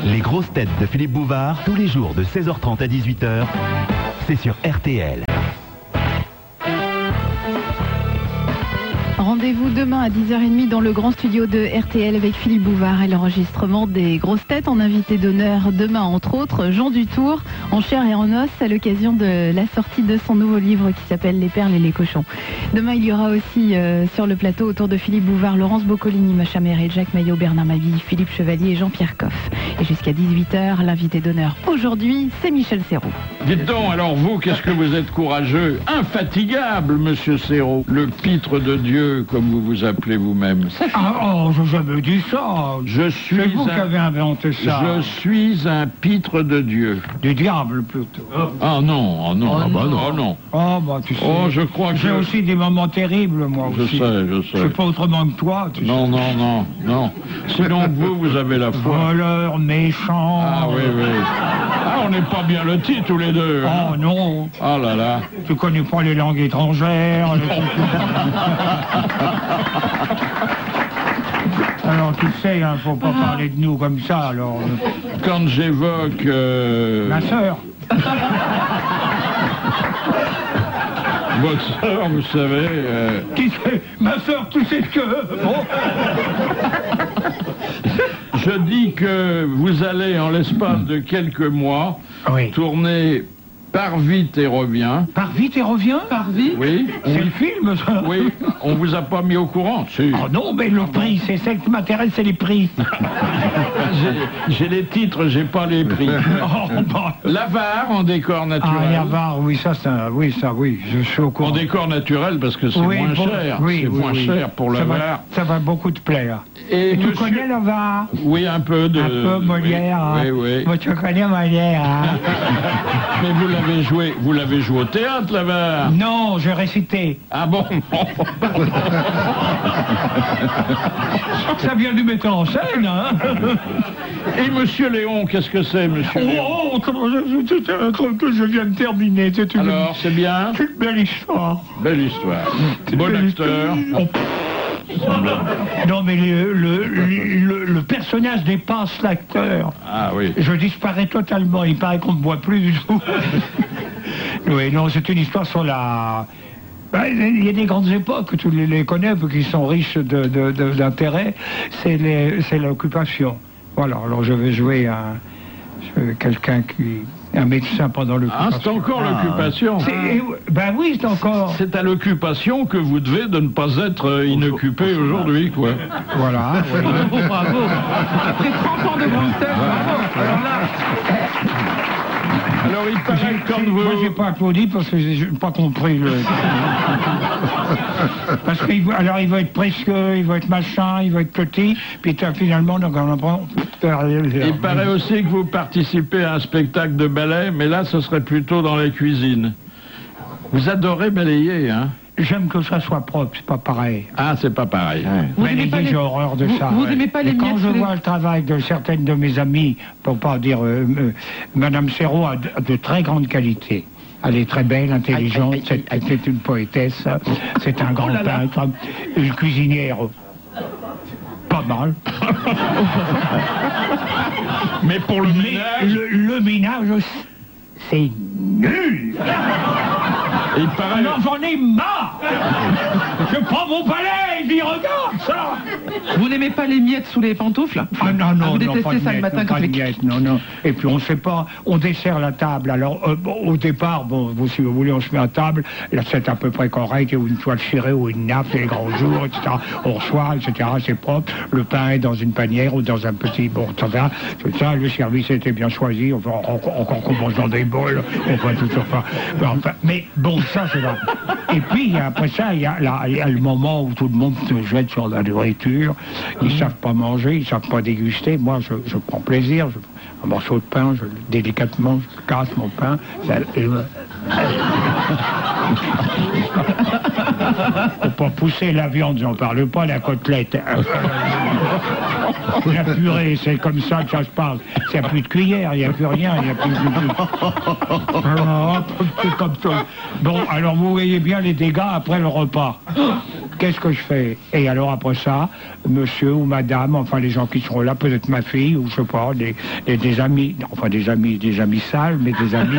Les grosses têtes de Philippe Bouvard, tous les jours de 16h30 à 18h, c'est sur RTL. Rendez-vous demain à 10h30 dans le grand studio de RTL avec Philippe Bouvard et l'enregistrement des grosses têtes en invité d'honneur demain, entre autres, Jean Dutour, en chair et en os, à l'occasion de la sortie de son nouveau livre qui s'appelle Les perles et les cochons. Demain, il y aura aussi sur le plateau autour de Philippe Bouvard, Laurence Boccolini, Macha Merel, Jacques Maillot, Bernard Mabille, Philippe Chevalier et Jean-Pierre Coff. Et jusqu'à 18h, l'invité d'honneur aujourd'hui, c'est Michel Serrault. Dites donc, alors vous, qu'est-ce que vous êtes courageux, infatigable, monsieur Serrault, le pitre de Dieu, comme vous vous appelez vous-même. J'ai jamais dit ça. C'est vous qui avez inventé ça. Je suis un pitre de Dieu. Du diable, plutôt. Non. Tu sais. Je crois que... J'ai aussi des moments terribles, moi aussi. Je sais. Je sais pas autrement que toi, tu sais. Non. Sinon, vous avez la foi. Voleur, méchant. Ah oui. On n'est pas bien lotis tous les deux. Oh non. Ah là là. Tu connais pas les langues étrangères. Alors tu sais, faut pas parler de nous comme ça, alors... Quand j'évoque... Ma sœur. Votre sœur, vous savez... Ma sœur, tu sais ce que... Je dis que vous allez, en l'espace de quelques mois, tourner Pars vite et reviens. Pars vite et reviens? Pars vite? Oui. C'est le film, ça? Oui. On vous a pas mis au courant, si. Oh non, mais le prix, c'est ça qui m'intéresse, c'est les prix. J'ai les titres, j'ai pas les prix. L'avare en décor naturel. Ah, l'avare, oui, oui, je suis au courant. En décor naturel, parce que c'est moins cher. Oui, c'est moins cher pour l'avare. Ça va beaucoup te plaire. Et tu connais l'avare? Oui, un peu de... Un peu Molière. Oui, oui. Moi, tu connais Molière, hein? Mais vous l'avez joué au théâtre, l'avare? Non, j'ai récité. Ah bon? Ça vient du metteur en scène, hein? Et Monsieur Léon, qu'est-ce que c'est, Monsieur Léon? C'est un truc que je viens de terminer. Alors, c'est bien? C'est une belle histoire. Belle histoire. Bon acteur. Non, mais le personnage dépasse l'acteur. Ah oui. Je disparais totalement. Il paraît qu'on ne me voit plus du tout. Oui, non, c'est une histoire sur la... Il y a des grandes époques, tu les connais, qui sont riches d'intérêt. C'est l'occupation. Voilà, alors je vais jouer quelqu'un un médecin pendant l'occupation. Ah, c'est encore l'occupation. Ben oui, c'est encore. C'est à l'occupation que vous devez de ne pas être inoccupé aujourd'hui, quoi. Voilà. Bravo. Après 30 ans de grande tête, bravo. Alors il paraît que quand vous... Moi j'ai pas applaudi parce que j'ai pas compris le... Parce qu'il il va être précieux, il va être machin, il va être petit, puis finalement donc on apprend... Il paraît aussi que vous participez à un spectacle de ballet, mais là ce serait plutôt dans la cuisine. Vous adorez balayer, hein? J'aime que ça soit propre, c'est pas pareil. Ah, c'est pas pareil. Ouais. J'ai horreur de ça. Vous aimez pas les miettes? Quand je vois le travail de certaines de mes amies, pour pas dire Madame Serrault a de très grande qualité. Elle est très belle, intelligente, c'est une poétesse, c'est un grand peintre, une cuisinière pas mal. Mais pour le ménage... Le ménage, c'est nul. Il paraît... Alors j'en ai marre. Je prends mon balai et dis regarde ça. Vous n'aimez pas les miettes sous les pantoufles? Ah non, vous détestez pas de ça le matin quand non. Et puis on sait pas, on dessert la table. Alors au départ, si vous voulez, on se met à table. Là c'est à peu près correct, ou une toile cirée ou une nappe, c'est les grands jours, etc. On reçoit, etc. C'est propre. Le pain est dans une panière ou dans un petit etc. C'est ça. Le service était bien choisi. Encore qu'on mange dans des bols, on va toujours pas. Mais bon, ça c'est là. Et puis après ça, il y a le moment où tout le monde se jette sur la nourriture. Ils savent pas manger, ils savent pas déguster. Moi, je prends plaisir. Un morceau de pain, délicatement, je casse mon pain. Faut pas pousser la viande, j'en parle pas, la côtelette. La purée, c'est comme ça que ça se passe. Il n'y a plus de cuillère, il n'y a plus rien, il n'y a plus de... Alors, c'est comme ça. Bon, alors vous voyez bien les dégâts après le repas. Qu'est-ce que je fais? Et alors après ça, monsieur ou madame, enfin les gens qui seront là, peut-être ma fille, ou je sais pas, des amis, enfin des amis sales, mais des amis.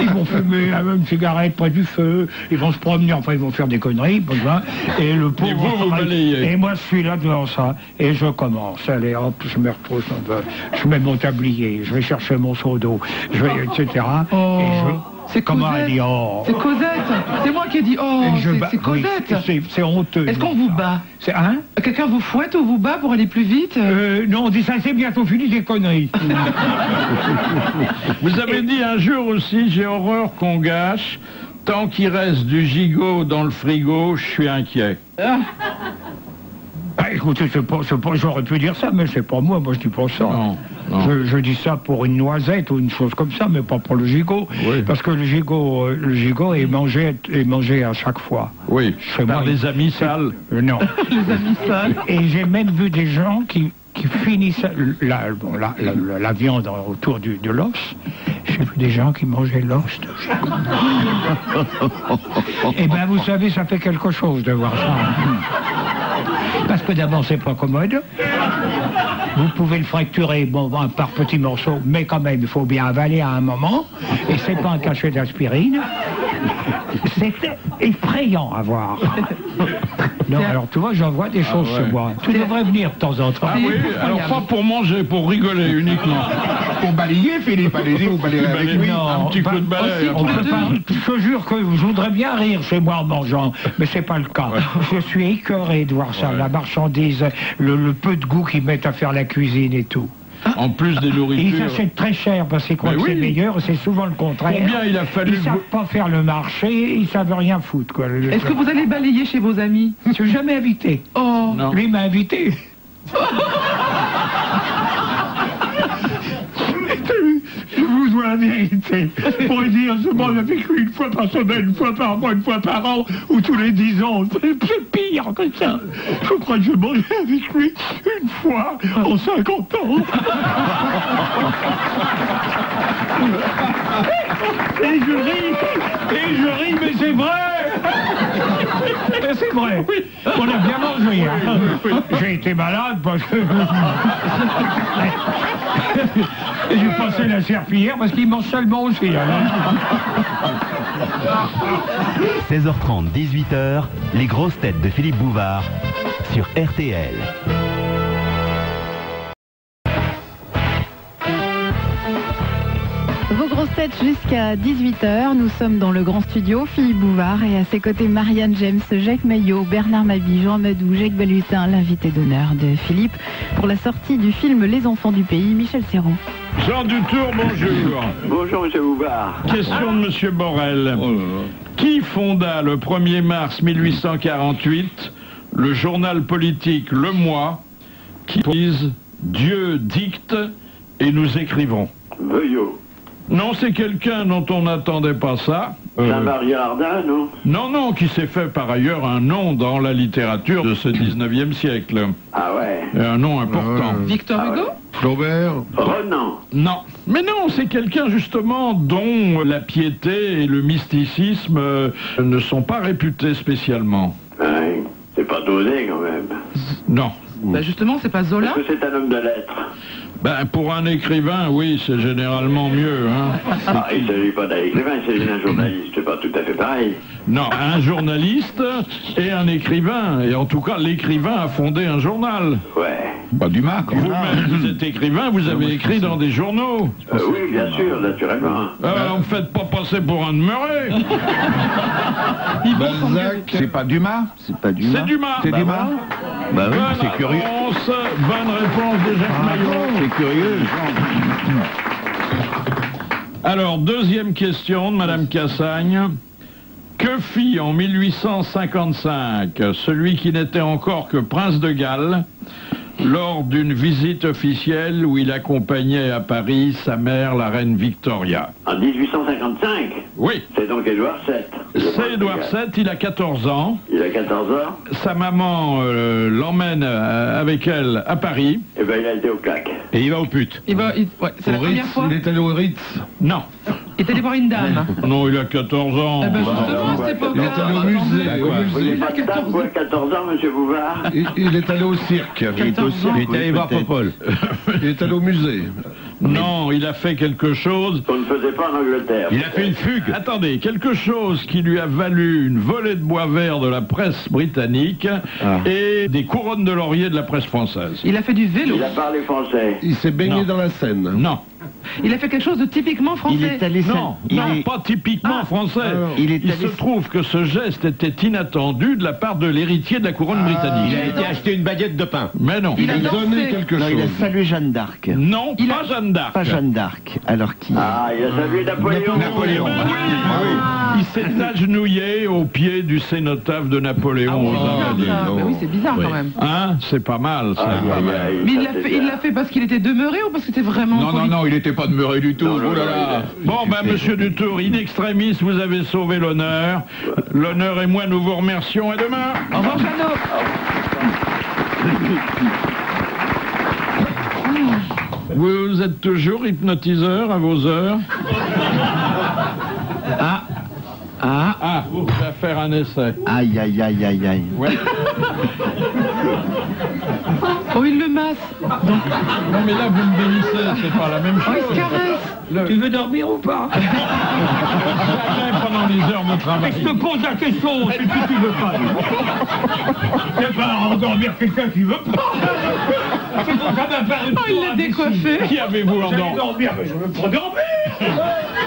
Ils vont fumer une cigarette près du feu, ils vont se promener, enfin ils vont faire des conneries, et le pauvre... Et moi je suis là devant ça, et je commence, allez hop, je me retrouve, je mets mon tablier, je vais chercher mon seau d'eau, etc. Oh. Et c'est comment Cosette. elle dit oh? C'est Cosette. C'est moi qui ai dit oh. C'est Cosette. Oui, c'est honteux. Est-ce qu'on vous bat? Hein? Quelqu'un vous fouette ou vous bat pour aller plus vite? Non, on dit ça, c'est bientôt fini des conneries. Vous avez dit un jour aussi, j'ai horreur qu'on gâche. Tant qu'il reste du gigot dans le frigo, je suis inquiet. Écoutez, j'aurais pu dire ça, mais c'est pas moi je dis pas ça. Non. Je dis ça pour une noisette ou une chose comme ça, mais pas pour le gigot. Oui. Parce que le gigot est mangé à chaque fois. Oui, par des amis sales. Non. Les amis sales. Et j'ai même vu des gens qui finissent la viande autour de l'os. J'ai vu des gens qui mangeaient l'os de gigot. Eh bien, vous savez, ça fait quelque chose de voir ça. Parce que d'abord, c'est pas commode. Vous pouvez le fracturer par petits morceaux, mais quand même, il faut bien avaler à un moment. Et c'est pas un cachet d'aspirine. C'était effrayant à voir. Non, alors tu vois, j'en vois des choses chez moi. Tu devrais venir de temps en temps. Ah oui, alors pas pour manger, pour rigoler uniquement. Pour balayer, Philippe, allez-y, vous balayez avec lui. Un petit coup de balai. On peut pas, je te jure que je voudrais bien rire chez moi en mangeant, mais c'est pas le cas. Je suis écœuré de voir ça, la marchandise, le peu de goût qu'ils mettent à faire la cuisine et tout. En plus des nourritures. Ils achètent très cher parce qu'ils croient que c'est meilleur, c'est souvent le contraire. Combien il a fallu... Ils savent pas faire le marché, ils savent rien foutre, quoi. Est-ce que vous allez balayer chez vos amis? Je suis jamais invité. Oh. Non. Lui m'a invité. Je vous dois la vérité. Pour dire, je mange avec lui une fois par semaine, une fois par mois, une fois par an, ou tous les 10 ans. C'est pire que ça. Je crois que je mangeais avec lui une fois en 50 ans. Et je ris, mais c'est vrai. Et c'est vrai. On a bien mangé. Hein. J'ai été malade parce que... Et j'ai passé la serpillière parce qu'il mange seulement aussi. Hein. 16h30, 18h, les grosses têtes de Philippe Bouvard sur RTL. Vos grosses têtes jusqu'à 18h. Nous sommes dans le grand studio. Philippe Bouvard et à ses côtés Marianne James, Jacques Maillot, Bernard Mabie, Jean Madou, Jacques Balutin, l'invité d'honneur de Philippe pour la sortie du film Les Enfants du Pays, Michel Serrault. Jean Dutour, bonjour. Bonjour, monsieur Bouvard. Question de monsieur Borel. Qui fonda le 1er mars 1848 le journal politique Le Moi qui dise Dieu dicte et nous écrivons? Veuillot. Non, c'est quelqu'un dont on n'attendait pas ça. Saint-Marie Ardin, non? Non, qui s'est fait par ailleurs un nom dans la littérature de ce 19e siècle. Ah ouais. Et un nom important. Victor Hugo? Flaubert? Renan? Non. Mais non, c'est quelqu'un justement dont la piété et le mysticisme ne sont pas réputés spécialement. Ouais. C'est pas dosé quand même. Non. Bah justement, c'est pas Zola? Est-ce que c'est un homme de lettres? Ben, pour un écrivain, oui, c'est généralement mieux. Hein. Ah, il ne s'agit pas d'un écrivain, il s'agit d'un journaliste. C'est pas tout à fait pareil. Non, un journaliste et un écrivain. Et en tout cas, l'écrivain a fondé un journal. Ouais. Pas Dumas, quand même. Vous-même, vous êtes écrivain, vous avez écrit dans des journaux. Oui, bien sûr, naturellement. Ne me faites pas passer pour un demeuré. Balzac, c'est pas Dumas? C'est pas Dumas. C'est Dumas. C'est Dumas? Bah oui, c'est curieux. Bonne réponse de Jacques Maillot. C'est curieux. Alors, deuxième question de Madame Cassagne. Que fit en 1855 celui qui n'était encore que prince de Galles lors d'une visite officielle où il accompagnait à Paris sa mère, la reine Victoria? En 1855? Oui. C'est donc Édouard VII. C'est Édouard VII, il a 14 ans. Il a 14 ans? Sa maman l'emmène avec elle à Paris. Eh ben, il a été au claque. Et il va aux putes. Ouais, c'est la première fois? Il est allé au Ritz? Non. Il est allé voir une dame? Non, il a 14 ans. Eh ben justement, à cette époque-là... Il est allé au musée. Vous n'avez pas de dame pour 14 ans, monsieur Bouvard? Il est allé au cirque. Il est allé voir Popol. Il est allé au musée. Non, il a fait quelque chose... On ne faisait pas en Angleterre. Il a fait une fugue. Attendez, quelque chose qui lui a valu une volée de bois vert de la presse britannique et des couronnes de laurier de la presse française. Il a fait du vélo? Il a parlé français. Il s'est baigné dans la Seine. Non. Il a fait quelque chose de typiquement français? Il est allé... Non, pas typiquement français. Il se trouve que ce geste était inattendu de la part de l'héritier de la couronne britannique. Il a été acheter une baguette de pain. Mais non. Il a donné quelque Non, il a chose. salué Jeanne d'Arc. Non, pas Jeanne d'Arc. Pas Jeanne d'Arc. Alors qui? Ah, il a salué Napoléon. Napoléon. Il s'est agenouillé au pied du cénotaphe de Napoléon aux Invalides. Bah oui, c'est bizarre quand même. Hein? C'est pas mal, ça. Mais il l'a fait parce qu'il était demeuré ou parce que c'était vraiment... Non, il n'était pas demeuré du tout. Non, Oh là là. Bon, ben, monsieur Dutour, in extremis, vous avez sauvé l'honneur. L'honneur et moi, nous vous remercions. À demain. Au revoir, Jeannot. Vous êtes toujours hypnotiseur à vos heures? On va faire un essai. Aïe, aïe, aïe, aïe, aïe. Ouais. Oh, il le masse. Non, mais là, vous me bénissez, c'est pas la même chose. Oh, il se caresse. Tu veux dormir ou pas? Jamais pendant les heures de travail. Je te pose la question, c'est qui tu veux pas. C'est pas endormir quelqu'un qui veut pas. C'est pour ça même faire une il l'a décoiffé. Qui avez-vous endormi? Dormir, mais je veux pas dormir.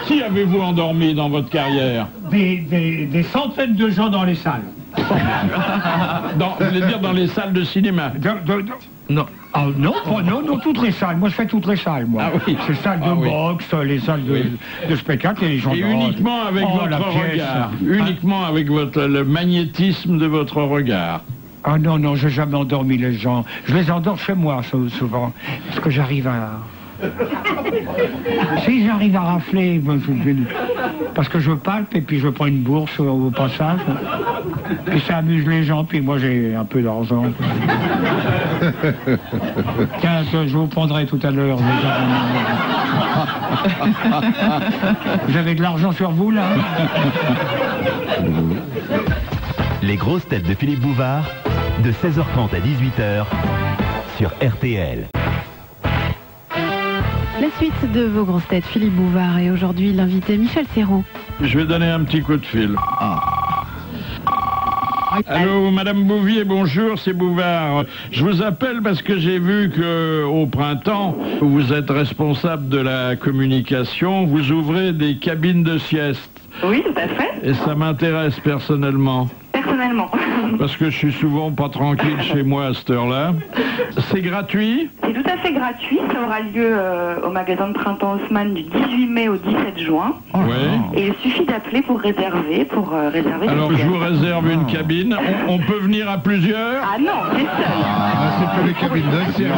Qui avez-vous endormi dans votre carrière? Des centaines de gens dans les salles. Vous voulez dire dans les salles de cinéma? Non. Ah, non, toutes les salles. Moi, je fais toutes les salles, moi. Ah oui. C'est salles de boxe, les salles de spectacle et les gens. Et uniquement avec votre regard. Uniquement avec le magnétisme de votre regard. Ah non, j'ai jamais endormi les gens. Je les endors chez moi, souvent. Parce que j'arrive à... Si j'arrive à rafler, parce que je palpe et puis je prends une bourse au passage, puis ça amuse les gens, puis moi j'ai un peu d'argent. Tiens, je vous prendrai tout à l'heure. Vous avez de l'argent sur vous là? Les grosses têtes de Philippe Bouvard, de 16h30 à 18h sur RTL. La suite de vos grosses têtes, Philippe Bouvard, et aujourd'hui l'invité Michel Serrault. Je vais donner un petit coup de fil. Allô, Madame Bouvier, bonjour, c'est Bouvard. Je vous appelle parce que j'ai vu qu'au printemps, vous êtes responsable de la communication, vous ouvrez des cabines de sieste. Oui, tout à fait. Et ça m'intéresse personnellement. Personnellement. Parce que je suis souvent pas tranquille chez moi à cette heure-là. C'est gratuit? C'est tout à fait gratuit. Ça aura lieu au magasin de printemps Haussmann du 18 mai au 17 juin. Ouais. Et il suffit d'appeler pour réserver. Alors je vous réserve une cabine. On peut venir à plusieurs? Ah non, c'est seul. C'est pas les cabines de sieste.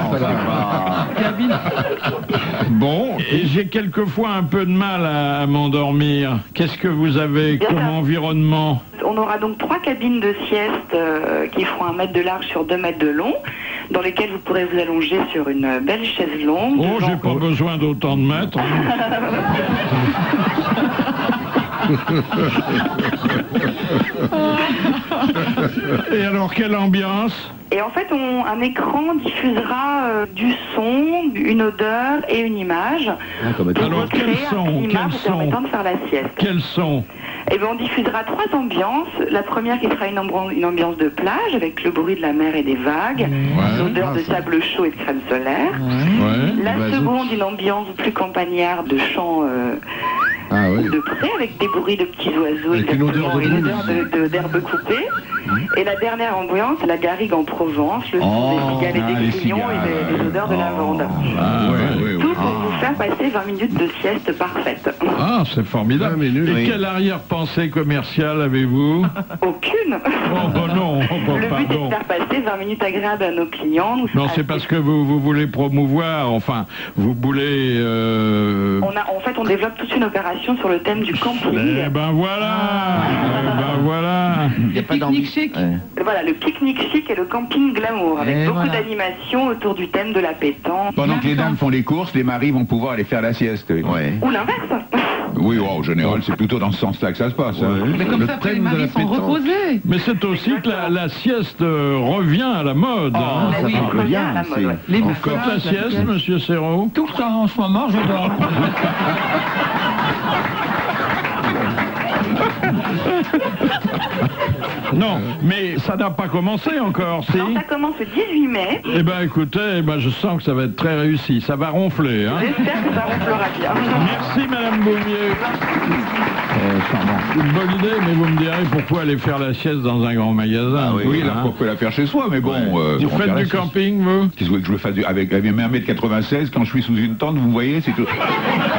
Bon, et j'ai quelquefois un peu de mal à m'endormir. Qu'est-ce que vous avez comme environnement? On aura donc 3 cabines de sieste qui feront 1 mètre de large sur 2 mètres de long, dans lesquelles vous pourrez vous allonger sur une belle chaise longue. Oh, j'ai pas besoin d'autant de mètres. Et alors, quelle ambiance? Et en fait, un écran diffusera du son, une odeur et une image. Pour alors, quel son? Permettant de faire la sieste. Quel son? Eh bien, on diffusera 3 ambiances. La première qui sera une ambiance de plage, avec le bruit de la mer et des vagues, l'odeur de sable chaud et de crème solaire. La seconde, une ambiance plus campagnarde de chants de près, avec des bruits de petits oiseaux et une odeur d'herbe coupée. Et la dernière ambiance, la garrigue en Provence, le son des cigales et des grillons et des odeurs de lavande. Tout pour vous faire passer 20 minutes de sieste parfaite. Ah, c'est formidable. Et quelle arrière-pensée commerciale avez-vous? Aucune. Oh non. Le but est de faire passer 20 minutes agréables à nos clients. Non, c'est parce que vous voulez promouvoir, enfin, vous voulez... En fait, on développe toute une opération sur le thème du camping. Eh ben voilà. Il n'y a pas pique-nique chic. Voilà, le pique-nique chic et le camping glamour, avec beaucoup d'animations autour du thème de la pétanque. Pendant que les dames font les courses, les maris vont pouvoir aller faire la sieste. Ou l'inverse. Oui, en général, c'est plutôt dans ce sens-là que ça se passe. Mais comme ça, les maris sont reposés. Mais c'est aussi que la sieste revient à la mode. Ça revient à la mode, Vous faites la sieste, monsieur Serrault? Tout le temps, en ce moment, je dors. Non, mais ça n'a pas commencé encore, si? Non, ça commence le 18 mai. Eh ben écoutez, je sens que ça va être très réussi. Ça va ronfler, hein? J'espère que ça ronflera bien. Merci, Madame Bouvier. Une bonne idée, mais vous me direz pourquoi aller faire la sieste dans un grand magasin? Oui, là, pourquoi la faire chez soi, mais bon... vous faites du camping, vous? Qu'est-ce que vous voulez que je le fasse avec 1m96, quand je suis sous une tente, vous voyez, c'est tout...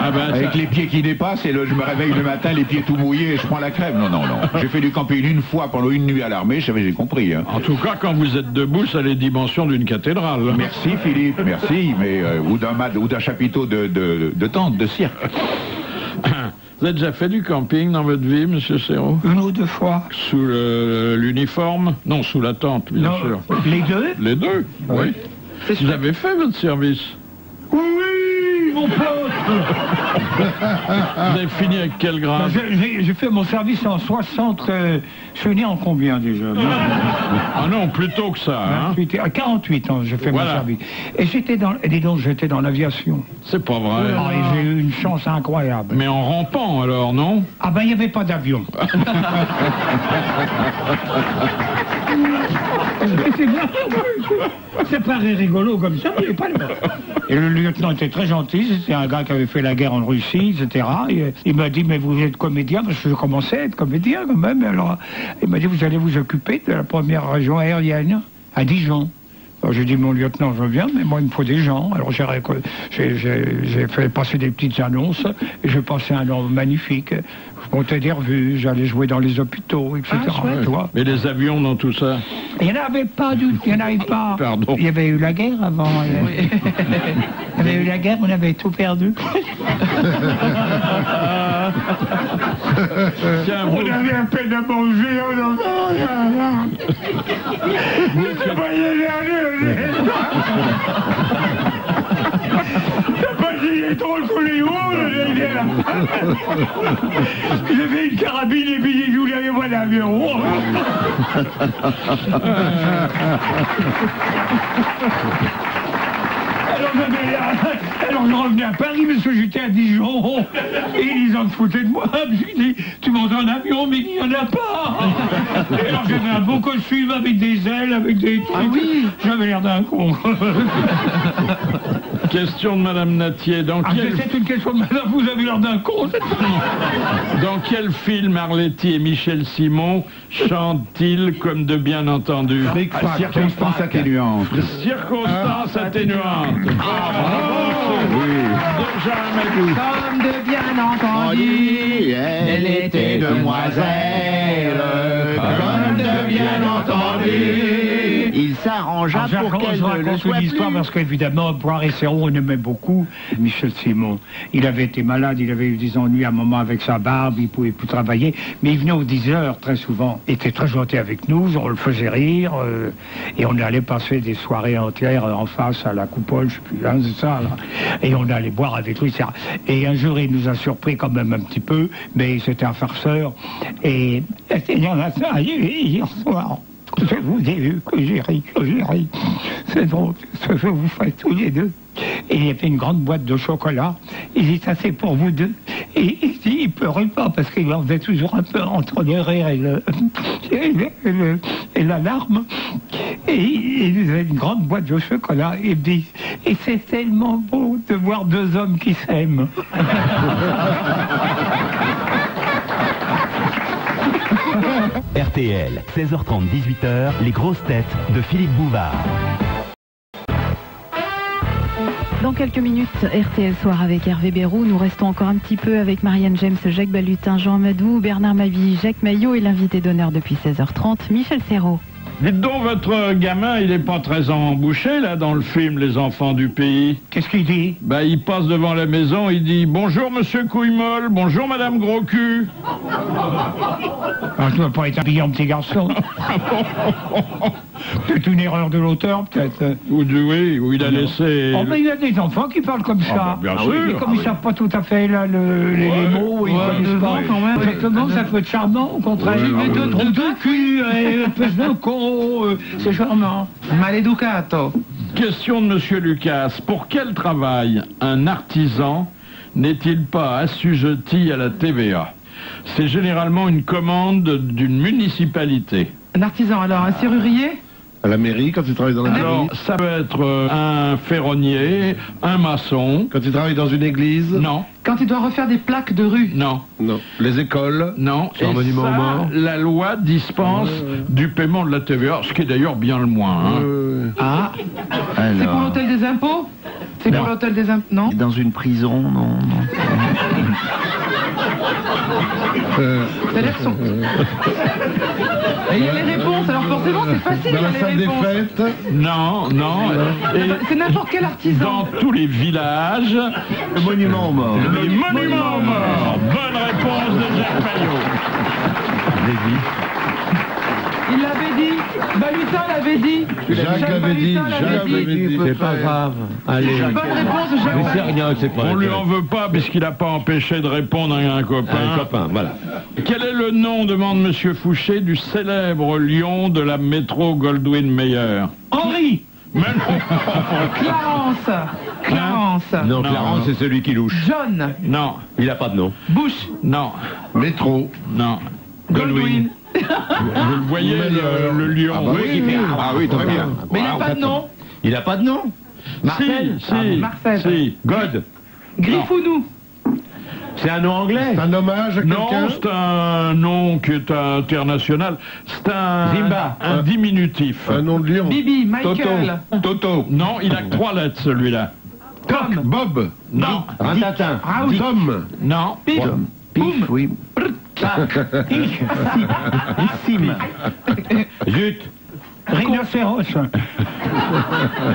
avec les pieds qui dépassent, et je me réveille le matin, les pieds tout mouillés, et je prends la crème. Non. J'ai fait du camping une fois pendant une nuit à l'armée, j'ai compris. Hein. En tout cas, quand vous êtes debout, ça a les dimensions d'une cathédrale. Merci, Philippe, merci, mais ou d'un chapiteau de tente, de cirque. Vous avez déjà fait du camping dans votre vie, monsieur Serrault? 1 ou 2 fois. Sous l'uniforme? Non, sous la tente, bien sûr. Les deux? Les deux, oui. Vous avez fait votre service? Oui, mon pote. Vous avez fini avec quel grade? J'ai fait mon service en 60... je suis né en combien déjà? Ah non, plus tôt que ça. Hein? À 48 ans, j'ai fait mon service. Et j'étais dans l'aviation. C'est pas vrai. Et j'ai eu une chance incroyable. Mais en rampant alors, non? Ah ben il n'y avait pas d'avion. C'est pas rigolo comme ça, mais pas le... Et le lieutenant était très gentil, c'était un gars qui avait fait la guerre en Russie, etc. Et il m'a dit, mais vous êtes comédien, parce que je commençais à être comédien quand même. Alors, il m'a dit, vous allez vous occuper de la première région aérienne à Dijon. Alors j'ai dit, mon lieutenant, je viens, mais moi, il me faut des gens. Alors j'ai fait passer des petites annonces, et j'ai passé un an magnifique. Je montais des revues, j'allais jouer dans les hôpitaux, etc. Tu vois. Mais les avions dans tout ça? Il n'y en avait pas du tout, il n'y en avait pas. Pardon. Il y avait eu la guerre avant. Il y avait eu la guerre, on avait tout perdu. Tiens, on avait à peine à manger, c'est pas il est drôle qu'on les hauts, j'avais une carabine et puis je voulais aller voir l'avion. Alors je revenais à Paris parce que j'étais à Dijon et ils en foutaient de moi. Je me suis dit, tu montes en avion mais il n'y en a pas. Et alors j'avais un beau costume avec des ailes, avec des trucs. Ah oui. J'avais l'air d'un con. Question de Madame Natier. C'est une question de Madame, vous avez l'air d'un con. Dans quel film Arletty et Michel Simon chantent-ils comme de bien entendu? Circonstances atténuantes. Circonstances atténuantes. Comme de bien entendu, elle était demoiselle. Comme de bien entendu, il s'arrangea pour qu'elle ne le soit une histoire plus. parce qu'évidemment, Poire et Serrault, on aimait beaucoup Michel Simon. Il avait été malade, il avait eu des ennuis à un moment avec sa barbe, il ne pouvait plus travailler, mais il venait aux 10 heures très souvent. Il était très gentil avec nous, on le faisait rire, et on allait passer des soirées entières en face à la coupole, je sais plus, hein, c'est ça, là. Et on allait boire avec lui, etc. Et un jour, il nous a surpris quand même un petit peu, mais c'était un farceur, et il y en a ça hier soir. Je vous ai vu, que j'ai ri. C'est drôle ce que vous faites tous les deux. Et il y avait une grande boîte de chocolat. Il dit, ça c'est pour vous deux. Et il dit, il pleurait pas parce qu'il en faisait toujours un peu entre le rire et la larme. Et il avait une grande boîte de chocolat. Et il dit, et c'est tellement beau de voir deux hommes qui s'aiment. RTL, 16h30, 18h, les grosses têtes de Philippe Bouvard. Dans quelques minutes, RTL Soir avec Hervé Bérou. Nous restons encore un petit peu avec Marianne James, Jacques Balutin, Jean Amadou, Bernard Mabille, Jacques Maillot et l'invité d'honneur depuis 16h30, Michel Serrault. Dites donc, votre gamin, il est pas très embouché, là, dans le film Les Enfants du Pays. Qu'est-ce qu'il dit? Bah, il passe devant la maison, il dit « Bonjour, monsieur Couille-Molle, bonjour, madame Gros-Cul. » Ah, je ne dois pas être habillé en petit garçon. C'est une erreur de l'auteur, peut-être. Oui, où il a laissé... Oh, mais il y a des enfants qui parlent comme ça. Bah, bien sûr. Et comme ils ne savent pas tout à fait là, les mots, ils connaissent pas. Exactement, ça peut être charmant, au contraire. De cul, espèce de con, c'est charmant. Maleducato. Question de monsieur Lucas. Pour quel travail un artisan n'est-il pas assujetti à la TVA? C'est généralement une commande d'une municipalité. Un artisan, alors un serrurier? À la mairie, quand tu travailles dans la mairie. Alors, ça peut être un ferronnier, un maçon. Quand tu travailles dans une église. Non. Quand il doit refaire des plaques de rue? Non. Non. Les écoles. Non. Sur un monument aux morts. La loi dispense du paiement de la TVA, ce qui est d'ailleurs bien le moins. Hein. Ah. C'est pour l'hôtel des impôts? C'est pour l'hôtel des impôts? Non. Dans une prison, non. C'est l'air son. Et il y a les réponses, alors forcément c'est facile, Dans la salle des fêtes. Non. C'est n'importe quel artisan. Dans tous les villages. Le monument aux morts. Le monument aux morts. Bonne réponse de Jacques Maillot. Il l'avait dit, Balutin Martin l'avait dit. Jacques l'avait dit. C'est pas grave. Allez. Bonne réponse, Mais c'est Jacques. rien, c'est pas On lui en veut pas puisqu'il n'a pas empêché de répondre à un copain. Un copain, voilà. Quel est le nom, demande Monsieur Fouché, du célèbre lion de la métro Goldwyn-Mayer? Henri. Mais non. Clarence. Non, Clarence, c'est celui qui louche. John. Non. Il a pas de nom. Bush. Non. Métro. Non. Goldwyn. Vous le voyez, le lion. Ah, bah oui, très bien. Mais il n'a pas de nom. Il a pas de nom. Marcel. Si. Marcel. Si. God. Griffounou. C'est un nom anglais. C'est un hommage à Non, quelqu'un? c'est un nom qui est international. C'est Zimba. un diminutif. Un nom de lion. Bibi. Michael. Toto. Non, il a que 3 lettres, celui-là. Tom. Bob. Non. Rintintin. Raoul. Tom. Non. Pif. Pif, oui. Sim. Zut. Rhinocéros.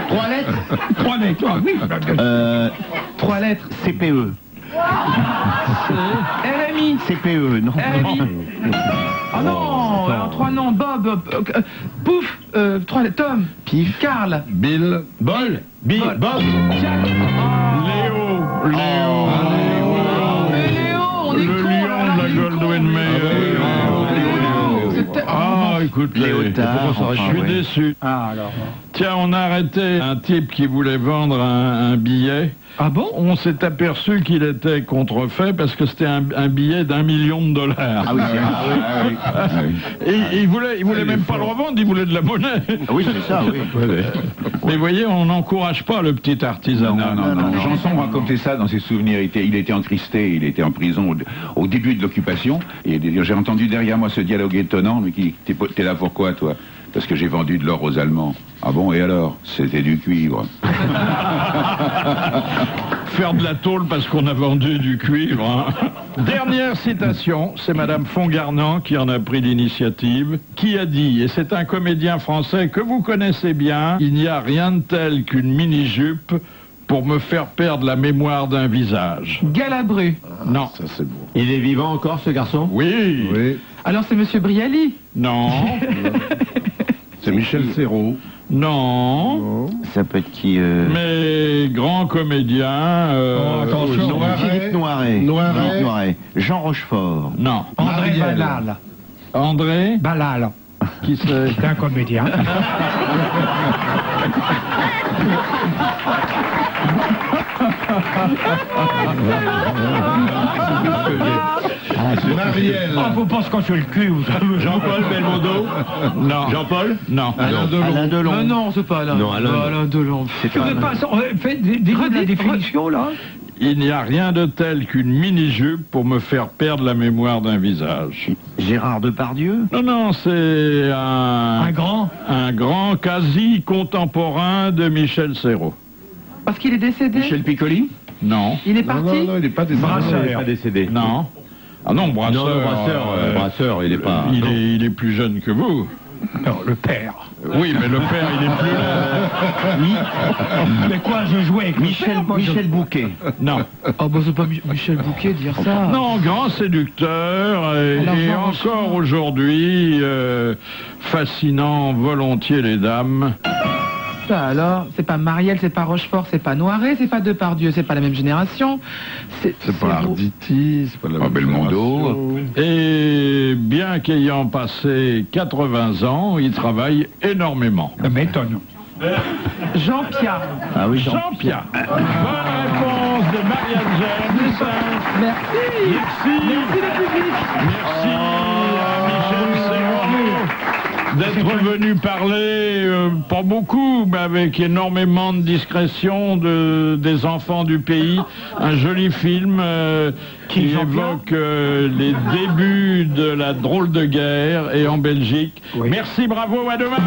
3 lettres. 3 lettres, ah oui. 3 lettres. CPE. RMI. CPE, non. RMI. Ah non, alors 3 noms. Bob. Pouf. 3 lettres. Tom. Pif. Karl. Bill. Bol. Bob. Jack. Léo. Léo. Mais Léo, on est Le con, lion alors là, de la il est con. Goldwyn-Mayer. Ah, écoutez, Léotard, je suis déçu. Ah, alors. Tiens, on a arrêté un type qui voulait vendre un billet. Ah bon? On s'est aperçu qu'il était contrefait parce que c'était un billet d'1 million de dollars. Ah oui, Et il voulait même pas le revendre, il voulait de la monnaie. oui, c'est ça, oui. Mais vous voyez, on n'encourage pas le petit artisanat. Non. Janson racontait ça dans ses souvenirs. Il était encristé, il était en prison au début de l'occupation. Et j'ai entendu derrière moi ce dialogue étonnant. Mais t'es là pourquoi, toi? Parce que j'ai vendu de l'or aux Allemands. Ah bon, et alors? C'était du cuivre. Faire de la tôle parce qu'on a vendu du cuivre. Hein. Dernière citation, c'est Madame Fongarnant qui en a pris l'initiative, qui a dit, et c'est un comédien français que vous connaissez bien, il n'y a rien de tel qu'une mini-jupe pour me faire perdre la mémoire d'un visage. Galabru. Non. Ça, c'est beau. Il est vivant encore, ce garçon? Oui. Oui. Alors c'est Monsieur Brialy. Non. C'est Michel Serrault. Non. Ça peut être qui Mais grand comédien. attention. Philippe Noiret. Noiret. Jean Rochefort. Non. André Marielle. Balal. André. Balal. Qui c'est? C'est un comédien. Marielle. Ah, faut pas se casser le cul. Jean-Paul Belmondo. Non. Jean-Paul. Non. Alain Delon. Alain Delon. Mais non, c'est pas Alain. Non, Alain. Alain Delon. C'est pas Alain. Faites la définition, là. Il n'y a rien de tel qu'une mini-jupe pour me faire perdre la mémoire d'un visage. Gérard Depardieu. Non, c'est Un grand. un grand quasi contemporain de Michel Serrault. Parce qu'il est décédé. Michel Piccoli? Non. Il est Non, parti. il n'est pas des Il est pas décédé. Non. Ah non, Brasseur. Non, Brasseur, il est pas. Il est plus jeune que vous. Non, le père. Oui, mais le père, il est plus là. Mais quoi, je jouais avec Michel Bouquet. Non. Oh bah c'est pas Michel Bouquet de dire ça. Non, grand séducteur et Alors, encore aujourd'hui fascinant volontiers les dames. Ça alors, c'est pas Marielle, c'est pas Rochefort, c'est pas Noiret, c'est pas Depardieu, c'est pas la même génération. C'est pas vous. Arditi, c'est pas la même Belmondo. génération. Et bien qu'ayant passé 80 ans, il travaille énormément. Ça m'étonne. Jean Piat. Ah oui, Jean Piat. Bonne réponse de Marianne James. Merci. Merci le public. Merci à Michel Serrault d'être venu parler, pas beaucoup, mais avec énormément de discrétion des enfants du pays. Un joli film qui évoque les débuts de la drôle de guerre et en Belgique. Oui. Merci, bravo, à demain.